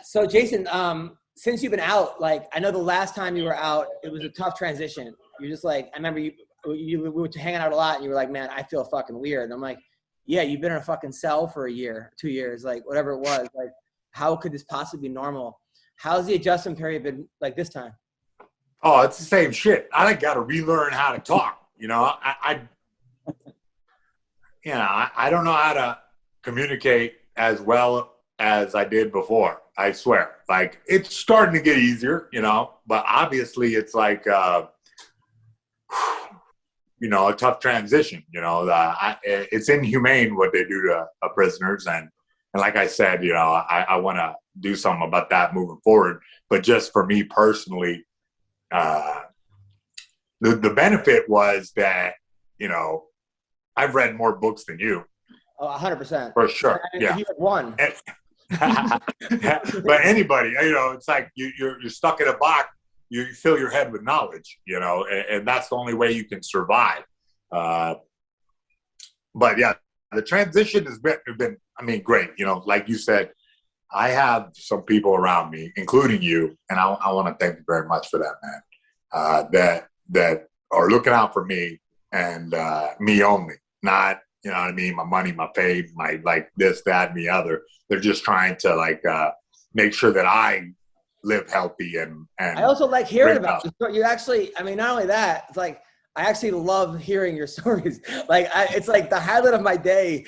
so Jason, since you've been out, I know the last time you were out, it was a tough transition. You're just like, I remember we were hanging out a lot, and you were like, man, I feel fucking weird. And I'm like, yeah, you've been in a fucking cell for a year, 2 years, whatever it was. How could this possibly be normal? How's the adjustment period been like this time? Oh, it's the same shit. I got to relearn how to talk. I don't know how to communicate as well as I did before. I swear. It's starting to get easier, but obviously it's a tough transition. It's inhumane what they do to prisoners. And like I said, I want to do something about that moving forward. But just for me personally, the benefit was that, I've read more books than you. Oh, 100%. For sure. Yeah. You have one. But anybody, it's like you're stuck in a box. You fill your head with knowledge, and that's the only way you can survive. But yeah, the transition has been great. Like you said, I have some people around me, including you, and I want to thank you very much for that, man. that are looking out for me and me only, not, you know what I mean, my money, my pay, my like this, that, and the other. They're just trying to like make sure that I live healthy and I also like hearing about you. You actually, I mean, not only that, it's like I actually love hearing your stories. Like it's like the highlight of my day.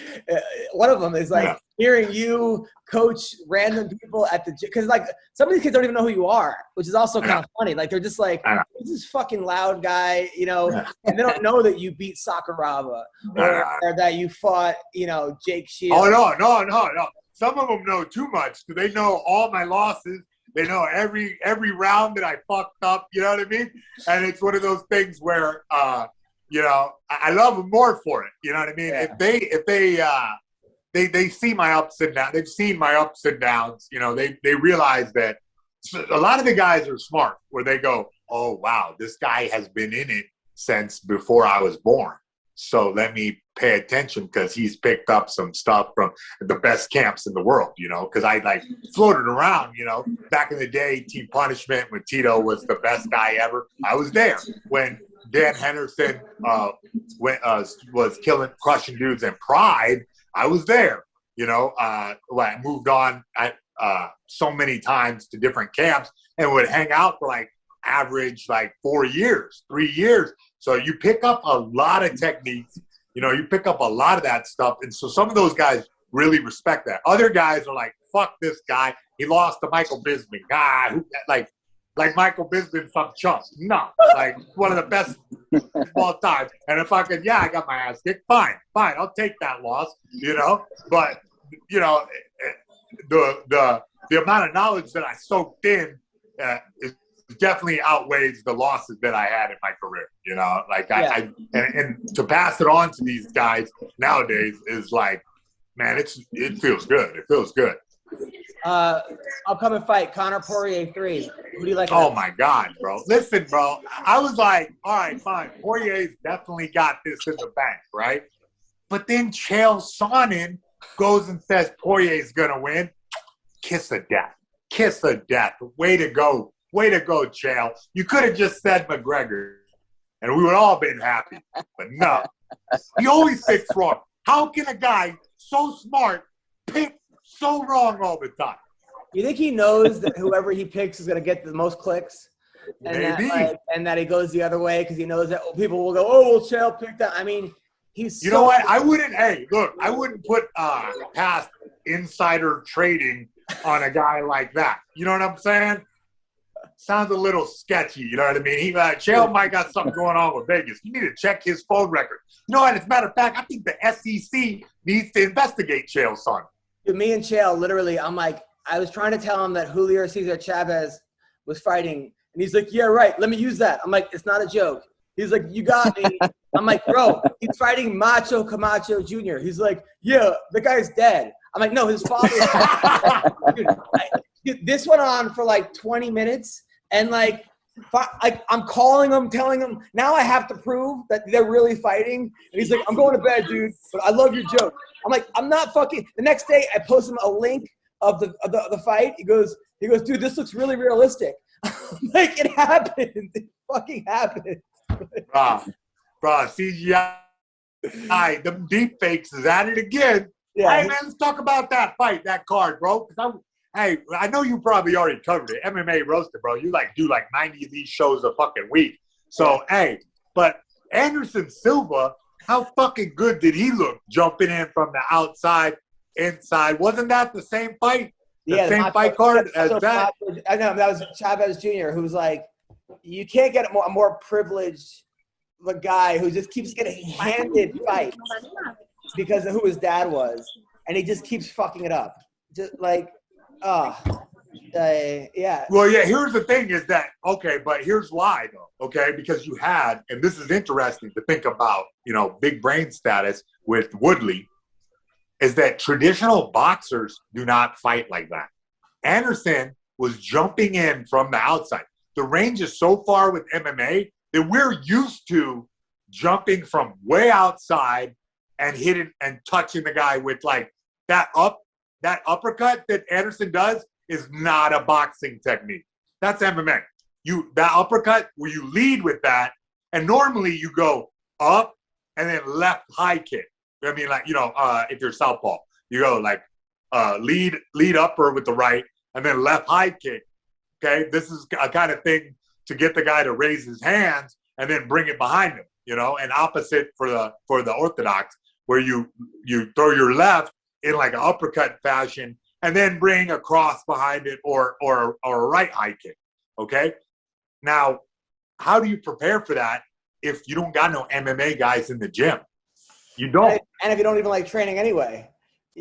One of them is like hearing you coach random people at the gym, because like some of these kids don't even know who you are, which is also kind of funny. Like they're just like, who's this fucking loud guy, you know, and they don't know that you beat Sakuraba or that you fought, you know, Jake Shields. Oh no. Some of them know too much. They know all my losses. They know every round that I fucked up, you know what I mean? And it's one of those things where, you know, I love them more for it, you know what I mean? Yeah. If they see my ups and downs, they've seen my ups and downs, you know, they realize that a lot of the guys are smart where they go, oh, wow, this guy has been in it since before I was born. So let me pay attention because he's picked up some stuff from the best camps in the world, you know, because I like floated around, you know, back in the day, Team Punishment when Tito was the best guy ever. I was there when Dan Henderson was crushing dudes in Pride. I was there, you know, when I moved on so many times to different camps and would hang out for like average like 4 years, 3 years. So you pick up a lot of techniques, you know, you pick up a lot of that stuff. And so some of those guys really respect that. Other guys are like, fuck this guy. He lost to Michael Bisping. God, like Michael Bisping, some chump. No, like one of the best of all time. And if I could, I got my ass kicked. Fine. I'll take that loss, you know. But, you know, the amount of knowledge that I soaked in is definitely outweighs the losses that I had in my career, you know, like and to pass it on to these guys nowadays is like, man, it feels good. It feels good. Upcoming fight, Conor Poirier 3. Who do you like? Oh my God, bro. Listen, bro, I was like, all right, fine. Poirier's definitely got this in the bank, right? But then Chael Sonnen goes and says Poirier's gonna win. Kiss of death. Way to go. Way to go, Chael. You could have just said McGregor, and we would all been happy. But no. He always picks wrong. How can a guy so smart pick so wrong all the time? You think he knows that whoever he picks is going to get the most clicks? And maybe. That he goes the other way because he knows that people will go, oh, well, Chael picked that. I mean, he's You know what? I wouldn't put past insider trading on a guy like that. You know what I'm saying? Sounds a little sketchy, you know what I mean? Chael might got something going on with Vegas. You need to check his phone record. You know what? As a matter of fact, I think the SEC needs to investigate Chael's son. Dude, me and Chael, literally, I'm like, I was trying to tell him that Julio Cesar Chavez was fighting, and he's like, yeah, right, let me use that. I'm like, it's not a joke. He's like, you got me. I'm like, bro, he's fighting Macho Camacho Jr. He's like, yeah, the guy's dead. I'm like, no, his father. Dude, this went on for like 20 minutes, and like I'm calling him, telling him, now I have to prove that they're really fighting. And he's like, I'm going to bed, dude, but I love your joke. I'm like, I'm not fucking. The next day, I post him a link of the fight. He goes, dude, this looks really realistic. Like, it happened. It fucking happened. Bro, CGI, them deep fakes is at it again. Yeah, hey, man, let's talk about that fight, that card, bro. Hey, I know you probably already covered it. MMA Roasted, bro. You do 90 of these shows a fucking week. So, hey, but Anderson Silva, how fucking good did he look jumping in from the outside, inside? Wasn't that the same fight? The same fight card as that? I know, that was Chavez Jr., who's like, you can't get a more privileged guy who just keeps getting handed fights because of who his dad was. And he just keeps fucking it up. Just like, yeah. Well, yeah, here's the thing is that, okay, but here's why, though, okay? Because you had, and this is interesting to think about, big brain status with Woodley, is that traditional boxers do not fight like that. Anderson was jumping in from the outside. The range is so far with MMA that we're used to jumping from way outside and hitting and touching the guy with like that uppercut that Anderson does is not a boxing technique. That's MMA. That uppercut where you lead with that And normally you go up and then left high kick. I mean, like, if you're southpaw, you go like lead upper with the right and then left high kick. Okay, this is a kind of thing to get the guy to raise his hands and then bring it behind him, and opposite for the orthodox, where you throw your left in like an uppercut fashion and then bring a cross behind it or a right high kick. Okay, now how do you prepare for that if you don't got no MMA guys in the gym? You don't. And if you don't even like training anyway.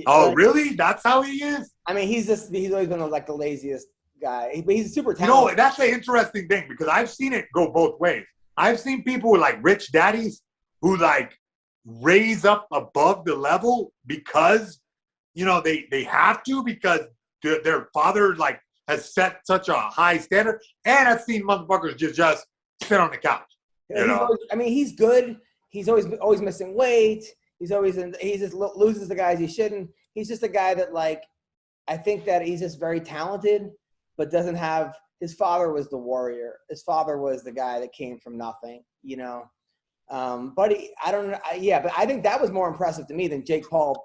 Oh, really? That's how he is? I mean, he's always been like the laziest guy, but he's super talented. That's an interesting thing because I've seen it go both ways. I've seen people with like rich daddies who like raise up above the level because, they have to because their father like has set such a high standard. And I've seen motherfuckers just sit on the couch. He's good. He's always missing weight. He just loses the guys he shouldn't. He's just a guy that like, I think that he's just very talented, but doesn't have. His father was the warrior. His father was the guy that came from nothing, But I don't know. But I think that was more impressive to me than Jake Paul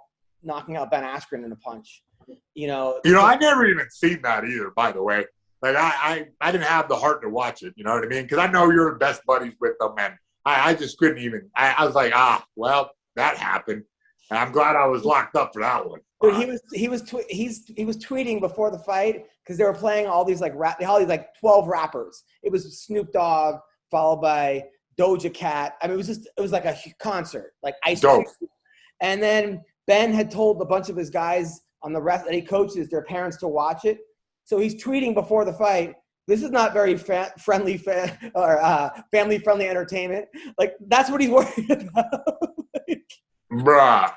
knocking out Ben Askren in a punch. I never even seen that either. By the way, like I didn't have the heart to watch it. You know what I mean? Because I know you're best buddies with them, and I just couldn't even. I was like, well, that happened, and I'm glad I was locked up for that one. Dude, he was tweeting before the fight because they were playing all these like 12 rappers. It was Snoop Dogg followed by Doja Cat. I mean, it was like a concert, like Ice Cube. And then Ben had told a bunch of his guys on the rest that he coaches their parents to watch it. So he's tweeting before the fight. This is not very family friendly entertainment. Like that's what he's worried about. Bruh.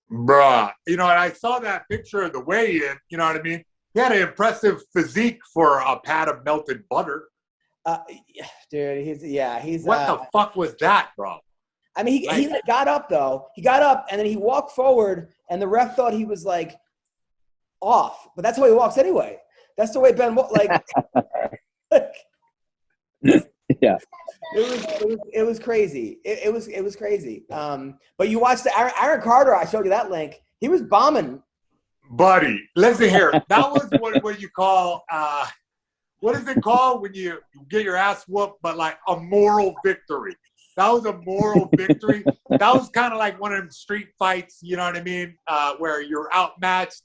And I saw that picture of the weigh-in, you know what I mean? He had an impressive physique for a pat of melted butter. Dude, he's what the fuck was that, bro? I mean, he got up, though. He got up, and then he walked forward, and the ref thought he was, like, off. But that's the way he walks anyway. That's the way Ben yeah. It was crazy. It was crazy. But you watched Aaron Carter. I showed you that link. He was bombing. Buddy, listen here. That was what you call what is it called when you get your ass whooped, but like a moral victory. That was a moral victory. That was kind of like one of them street fights, you know what I mean? Where you're outmatched,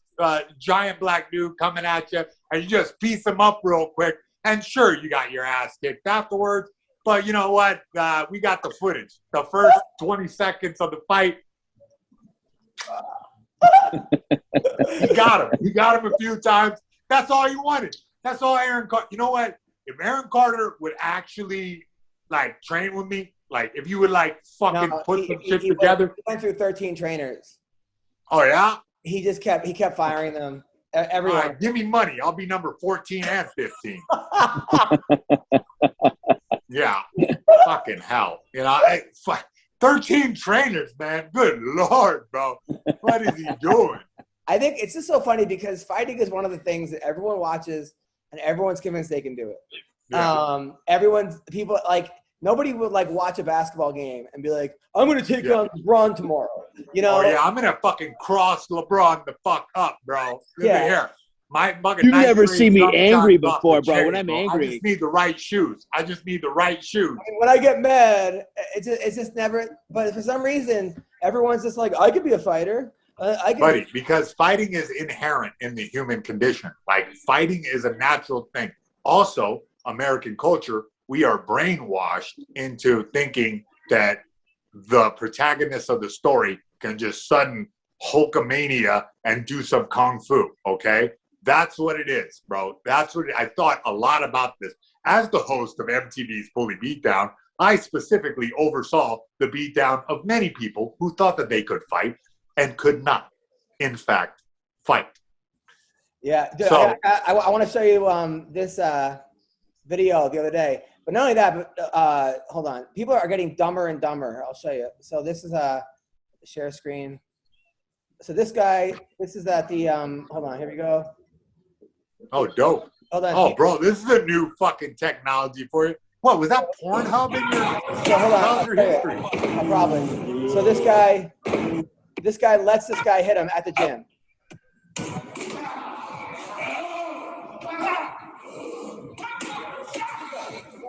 giant black dude coming at you, and you just piece him up real quick. And sure, you got your ass kicked afterwards. But you know what? We got the footage. The first 20 seconds of the fight. He got him. He got him a few times. That's all he wanted. That's all Aaron Carter. You know what? If Aaron Carter would actually like train with me, like if you would like fucking put some shit together. He went through 13 trainers. Oh yeah? He kept firing them. Everyone. All right, give me money. I'll be number 14 and 15. Yeah. Fucking hell. 13 trainers, man. Good Lord, bro. What is he doing? I think it's just so funny because fighting is one of the things that everyone watches and everyone's convinced they can do it. Yeah. People like nobody would like watch a basketball game and be like, I'm going to take on LeBron tomorrow. Oh, yeah, I'm going to fucking cross LeBron the fuck up, bro. Look at here. My fucking You've never seen me angry before, bro. When I'm angry. I just need the right shoes. I mean, when I get mad, it's just never – but for some reason, everyone's just like, I could be a fighter. Buddy, because fighting is inherent in the human condition. Like, fighting is a natural thing. Also, American culture, we are brainwashed into thinking that the protagonist of the story can just sudden Hulkamania and do some kung fu, okay? That's what it is, bro. That's what I thought a lot about this. As the host of MTV's Bully Beatdown, I specifically oversaw the beatdown of many people who thought that they could fight and could not, in fact, fight. Yeah, dude, so I want to show you this video the other day. But not only that, but hold on. People are getting dumber and dumber. I'll show you. So this is a share screen. So this is at the, hold on, here we go. Oh, dope. Hold on. Oh, bro, this is a new fucking technology for you. What was that Pornhub in your? So hold on. Your history? Probably. So this guy lets this guy hit him at the gym.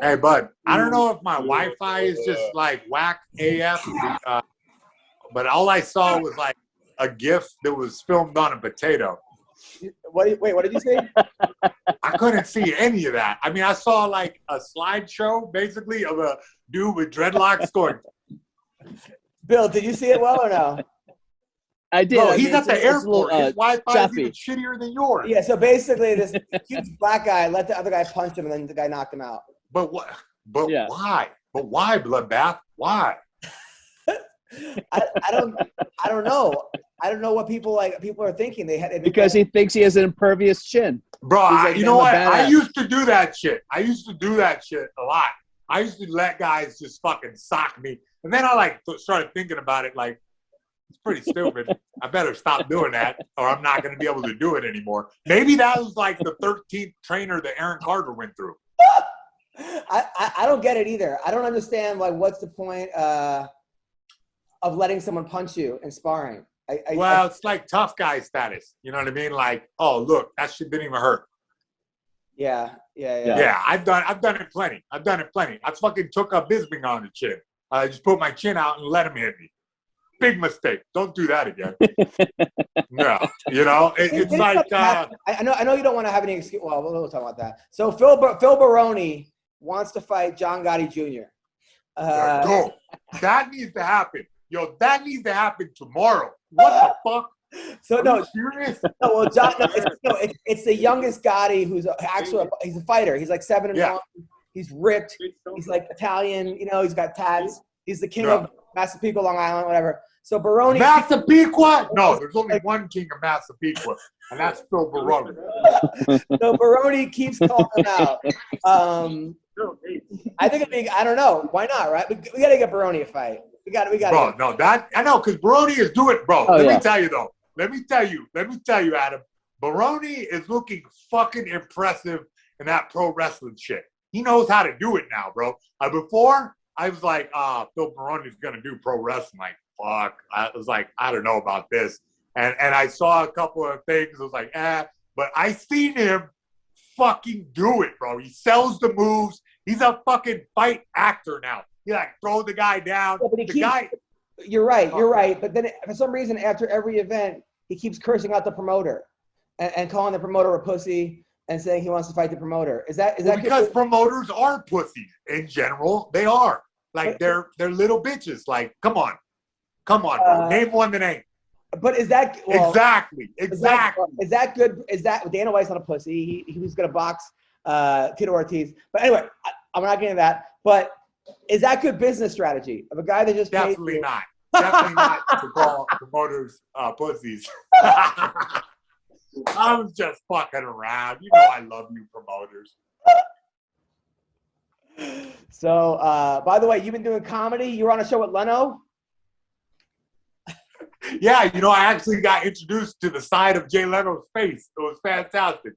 Hey, bud. I don't know if my Wi-Fi is just like whack AF, but all I saw was like a GIF that was filmed on a potato. Wait, what did you say? I couldn't see any of that. I mean, I saw like a slideshow basically of a dude with dreadlocks going. Bill, did you see it well or no? I did. No, I he's mean, at the airport. His Wi-Fi is choppy. even shittier than yours. Yeah, so basically this huge black guy let the other guy punch him and then the guy knocked him out. But what? But Yeah. why? But why, Bloodbath? Why? I don't know. I don't know what people are thinking. Because he thinks he has an impervious chin. Bro, Like, you know I'm a what? I badass. used to do that shit. I used to do that shit a lot. I used to let guys just fucking sock me. And then I like started thinking about it like, it's pretty stupid. I better stop doing that or I'm not going to be able to do it anymore. Maybe that was like the 13th trainer that Aaron Carter went through. I don't get it either. I don't understand like what's the point of letting someone punch you in sparring. It's like tough guy status. You know what I mean? Like, oh look, that shit didn't even hurt. Yeah. Yeah, I've done it plenty. I fucking took a Bisping on the chin. I just put my chin out and let him hit me. Big mistake. Don't do that again. No, you know, it's like I know you don't want to have any excuse. Well, we'll talk about that. So Phil Baroni wants to fight John Gotti Jr. Go. That needs to happen. Yo, that needs to happen tomorrow. What the fuck? So Are you serious? No, well, John, it's the youngest Gotti who's he's a fighter. He's like 7-1. He's ripped. He's like Italian. You know, he's got tats. He's the king of Massapequa, Long Island, whatever. So Baroni. Massapequa? No, there's only one king of Massapequa, and that's Phil Baroni. So Baroni keeps calling him out. I think it'd be. I don't know. Why not? Right? We got to get Baroni a fight. We got. Bro, no, that I know because Baroni is doing, bro. Let me tell you though. Let me tell you, Adam. Baroni is looking fucking impressive in that pro wrestling shit. He knows how to do it now, bro. Before, I was like, Phil Baroni's going to do pro wrestling. Like, fuck. I was like, I don't know about this. And I saw a couple of things. I was like, But I seen him fucking do it, bro. He sells the moves. He's a fucking fight actor now. He like throw the guy down. Yeah, You're right. But then for some reason, after every event, he keeps cursing out the promoter and calling the promoter a pussy and saying he wants to fight the promoter. Is that because promoters are pussies in general? They are like they're little bitches. Like, come on, bro. Name one that ain't. But is that exactly? Is that good? Is that Dana White's not a pussy? He was gonna box Tito Ortiz. But anyway, I'm not getting into that. But is that good business strategy of a guy that just definitely not to call promoters pussies. I was just fucking around. You know I love you promoters. So, by the way, you've been doing comedy. You were on a show with Leno. Yeah, you know, I actually got introduced to the side of Jay Leno's face. It was fantastic.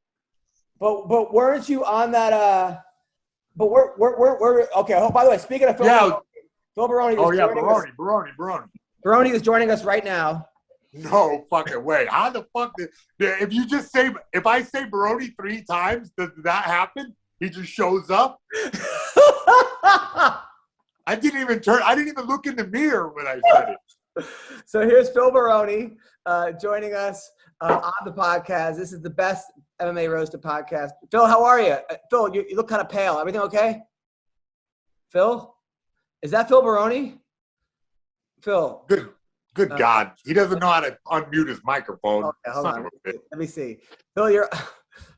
But weren't you on that? But we're okay. Oh, by the way, speaking of Phil, Phil Baroni. Baroni is joining us right now. No fucking way. How the fuck if I say Baroni 3 times, does that happen? He just shows up? I didn't even look in the mirror when I said it. So here's Phil Baroni joining us on the podcast. This is the best MMA Roasted Podcast. Phil, how are you? Phil, you look kind of pale. Everything okay? Phil? Is that Phil Baroni? Phil. Good God. He doesn't know how to unmute his microphone. Okay, hold on. Let me see. Phil,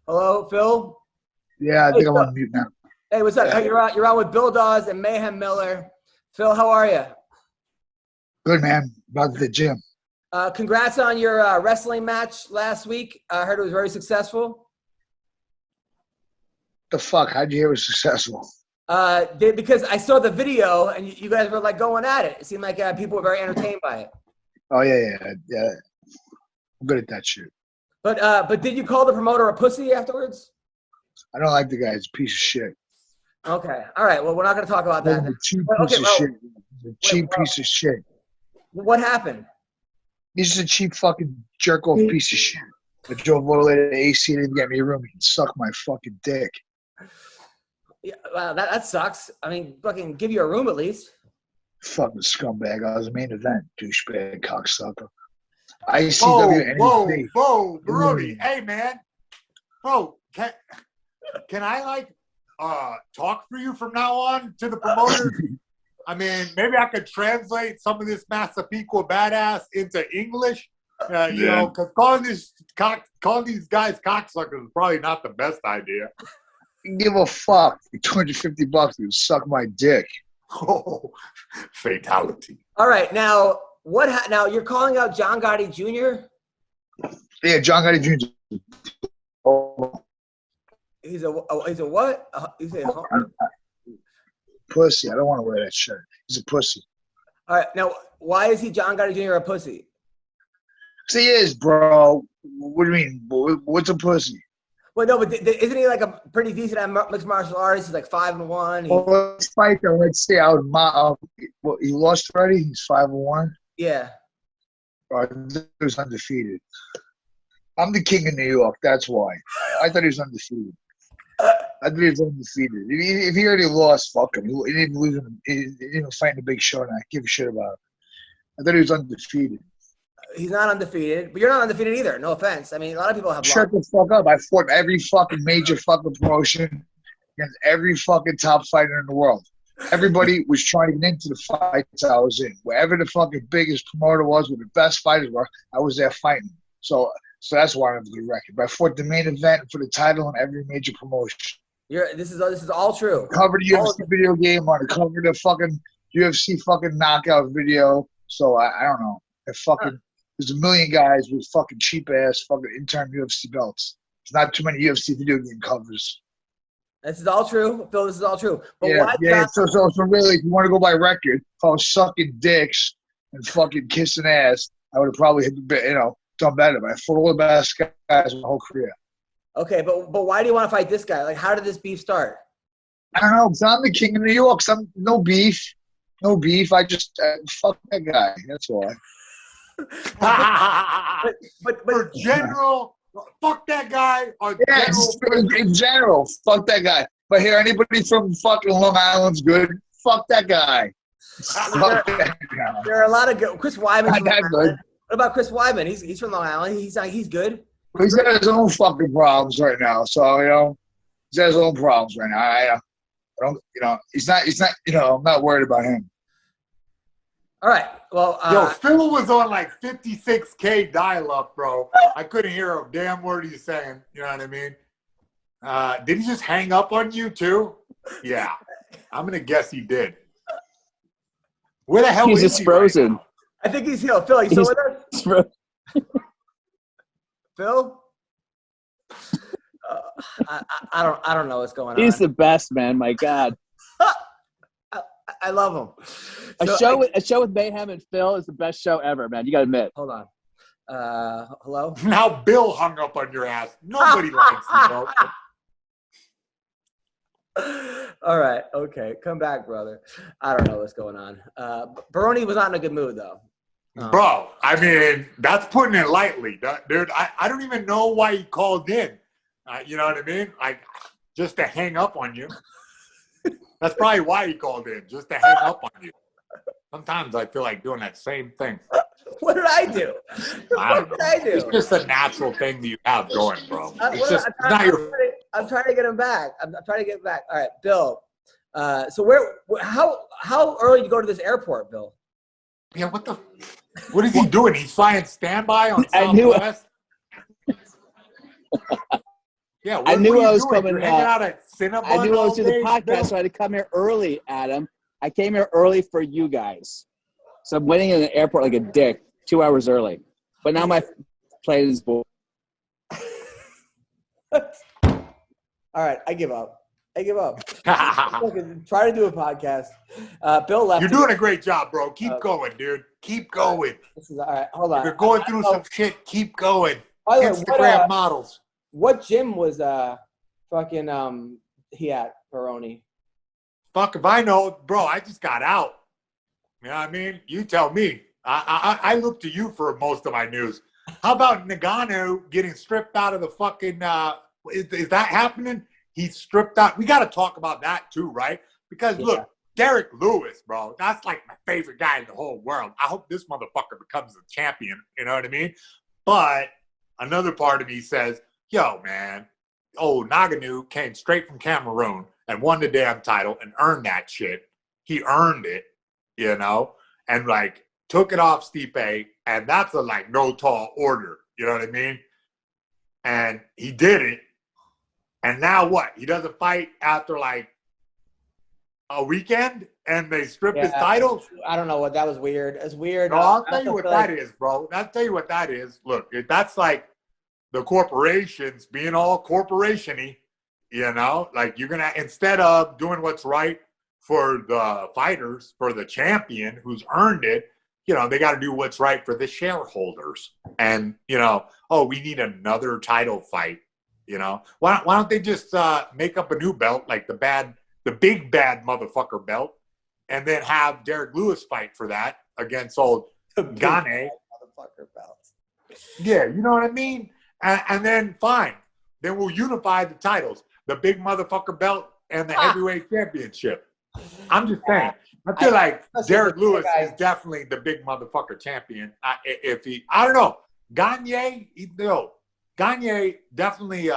hello, Phil? Yeah, I think I'm on mute now. Hey, what's up? Yeah. You're on with Bill Dawes and Mayhem Miller. Phil, how are you? Good, man. About to the gym. Congrats on your wrestling match last week. I heard it was very successful. The fuck? How'd you hear it was successful? Because I saw the video and you guys were like going at it. It seemed like people were very entertained by it. Oh yeah. I'm good at that shit. But did you call the promoter a pussy afterwards? I don't like the guy. He's a piece of shit. Okay. All right. Well, we're not going to talk about that. He's a cheap Well, piece okay, of well, shit. He's a cheap piece of shit. What happened? He's just a cheap fucking jerk off piece of shit. I drove all the way to the AC and didn't get me a room. He can suck my fucking dick. Yeah, well, that sucks. I mean, fucking give you a room at least. Fucking scumbag. I was the main event, douchebag, cocksucker. ICW Whoa, Barone. Hey, man. Bro, can I, like, talk for you from now on to the promoter? I mean, maybe I could translate some of this Massapequa badass into English. You know, because calling these guys cocksuckers is probably not the best idea. Give a fuck. $250 to suck my dick. Oh, fatality. All right, now now you're calling out John Gotti Jr.? Yeah, John Gotti Jr. He's a what? He's a Pussy. I don't want to wear that shirt. He's a pussy. All right, now why is he John Gotti Jr. a pussy? He is, bro. What do you mean? What's a pussy? Well, no, but isn't he like a pretty decent mixed martial artist? He's like 5-1. Well, let's fight though. Let's see. He lost already. He's 5-1. Yeah. He was undefeated. I'm the king of New York. That's why. I thought he was undefeated. If he already lost, fuck him. He didn't lose him. He didn't even fight in a big show, and I give a shit about him. I thought he was undefeated. He's not undefeated, but you're not undefeated either. No offense. I mean, a lot of people have. Shut the fuck up. I fought every fucking major fucking promotion against every fucking top fighter in the world. Everybody was trying to get into the fights I was in. Wherever the fucking biggest promoter was, where the best fighters were, I was there fighting. So that's why I have a good record. But I fought the main event for the title in every major promotion. This is all true. Covered the UFC video game on it. Covered the fucking UFC fucking knockout video. So I don't know. There's a million guys with fucking cheap ass fucking intern UFC belts. There's not too many UFC video game covers. This is all true, Phil. This is all true. But So really, if you want to go by record, if I was sucking dicks and fucking kissing ass, I would have probably done better. But I fought all the best guys in my whole career. Okay, but why do you want to fight this guy? Like, how did this beef start? I don't know. Because I'm the king of New York. No beef. I just fuck that guy. That's why. but general, fuck that guy. In general, fuck that guy. But here, anybody from fucking Long Island's good. Fuck that guy. There are a lot of good. Chris Weidman's from Long Good. Island. What about Chris Weidman? He's from Long Island. He's good. He's got his own fucking problems right now. So he's got his own problems right now. I don't. He's not. I'm not worried about him. All right. Well, Phil was on like 56K dial-up, bro. I couldn't hear a damn word he's saying. You know what I mean? Did he just hang up on you too? Yeah, I'm gonna guess he did. Where the hell is he? He's just frozen. Right, I think he's here. Phil, are you still with us? Phil? I don't know what's going on. He's the best, man. My God. I love him. A show with Mayhem and Phil is the best show ever, man. You got to admit. Hold on. Hello? Now Bill hung up on your ass. Nobody likes you, bro. All right. Okay. Come back, brother. I don't know what's going on. Barone was not in a good mood, though. Bro, I mean, that's putting it lightly. Dude, I don't even know why he called in. You know what I mean? Just to hang up on you. That's probably why he called in, just to hang up on you. Sometimes I feel like doing that same thing. What did I do? What did I do? It's just a natural thing that you have going, bro. I'm trying to get him back. I'm trying to get him back. All right, Bill. So how early did you go to this airport, Bill? Yeah, what is he doing? He's flying standby on Southwest? Yeah, I knew I was coming. You're hanging out at Cinnabon I knew I was doing the podcast, Bill? so I had to come here early, Adam. I came here early for you guys. So I'm waiting in the airport like a dick, 2 hours early. But now my plane is booked. All right, I give up. Try to do a podcast. Bill left. You're doing a great job, bro. Keep going, dude. Keep going. This is all right. Hold on. If you're going through some shit, keep going. Instagram models. What gym was he at, Barone? Fuck if I know, bro. I just got out. You know what I mean? You tell me. I look to you for most of my news. How about Ngannou getting stripped out of the fucking? Is that happening? He's stripped out. We got to talk about that too, right? Because look, Derek Lewis, bro, that's like my favorite guy in the whole world. I hope this motherfucker becomes a champion. You know what I mean? But another part of me says, yo, man, Ngannou came straight from Cameroon and won the damn title and earned that shit. He earned it, you know, and like took it off Stipe, and that's a like no tall order. You know what I mean? And he did it. And now what? He doesn't fight after like a weekend and they strip his title? I don't know what that was weird. It's weird. No, I'll tell you what that is, bro. I'll tell you what that is. Look, that's like the corporations being all corporation-y, you know? Like you're going to, instead of doing what's right for the fighters, for the champion who's earned it, you know, they got to do what's right for the shareholders. And, you know, we need another title fight, you know? Why don't they just make up a new belt, like the big bad motherfucker belt, and then have Derek Lewis fight for that against old Gane. Motherfucker belt. Yeah, you know what I mean? And then fine. Then we'll unify the titles, the big motherfucker belt and the heavyweight championship. I'm just saying. I feel like Derek Lewis is definitely the big motherfucker champion. I don't know. Gane definitely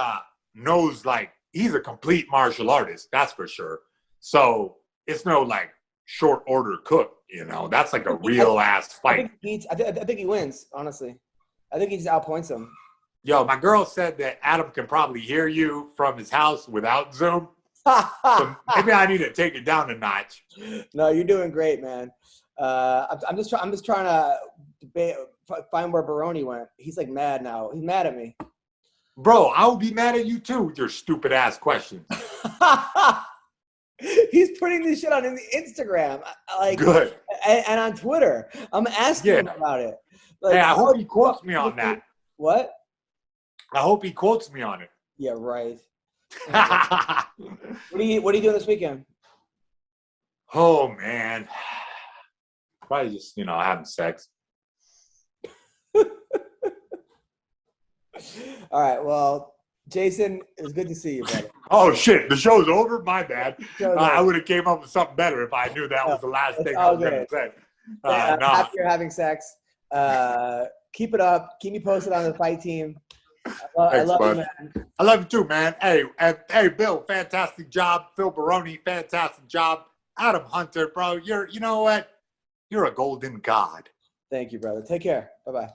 knows, like, he's a complete martial artist. That's for sure. So it's no like short order cook, you know. That's like a real ass fight. I think he wins. Honestly, I think he just outpoints him. Yo, my girl said that Adam can probably hear you from his house without Zoom. So maybe I need to take it down a notch. No, you're doing great, man. I'm just trying to find where Barone went. He's like mad now. He's mad at me. Bro, I would be mad at you too with your stupid ass questions. He's putting this shit on in the Instagram, like good, and on Twitter. I'm asking him about it. Like, hey, I hope he quotes me on that. What? I hope he quotes me on it. Yeah, right. What are you doing this weekend? Oh man, probably just having sex. All right. Well, Jason, it was good to see you, brother. Oh shit, the show's over. My bad. I would have came up with something better if I knew that was the last thing I was going to say. Happy you're having sex. Keep it up. Keep me posted on the fight team. I love you, man. I love you too, man. Hey, Bill, fantastic job. Phil Baroni, fantastic job. Adam Hunter, bro, you know what? You're a golden god. Thank you, brother. Take care. Bye-bye.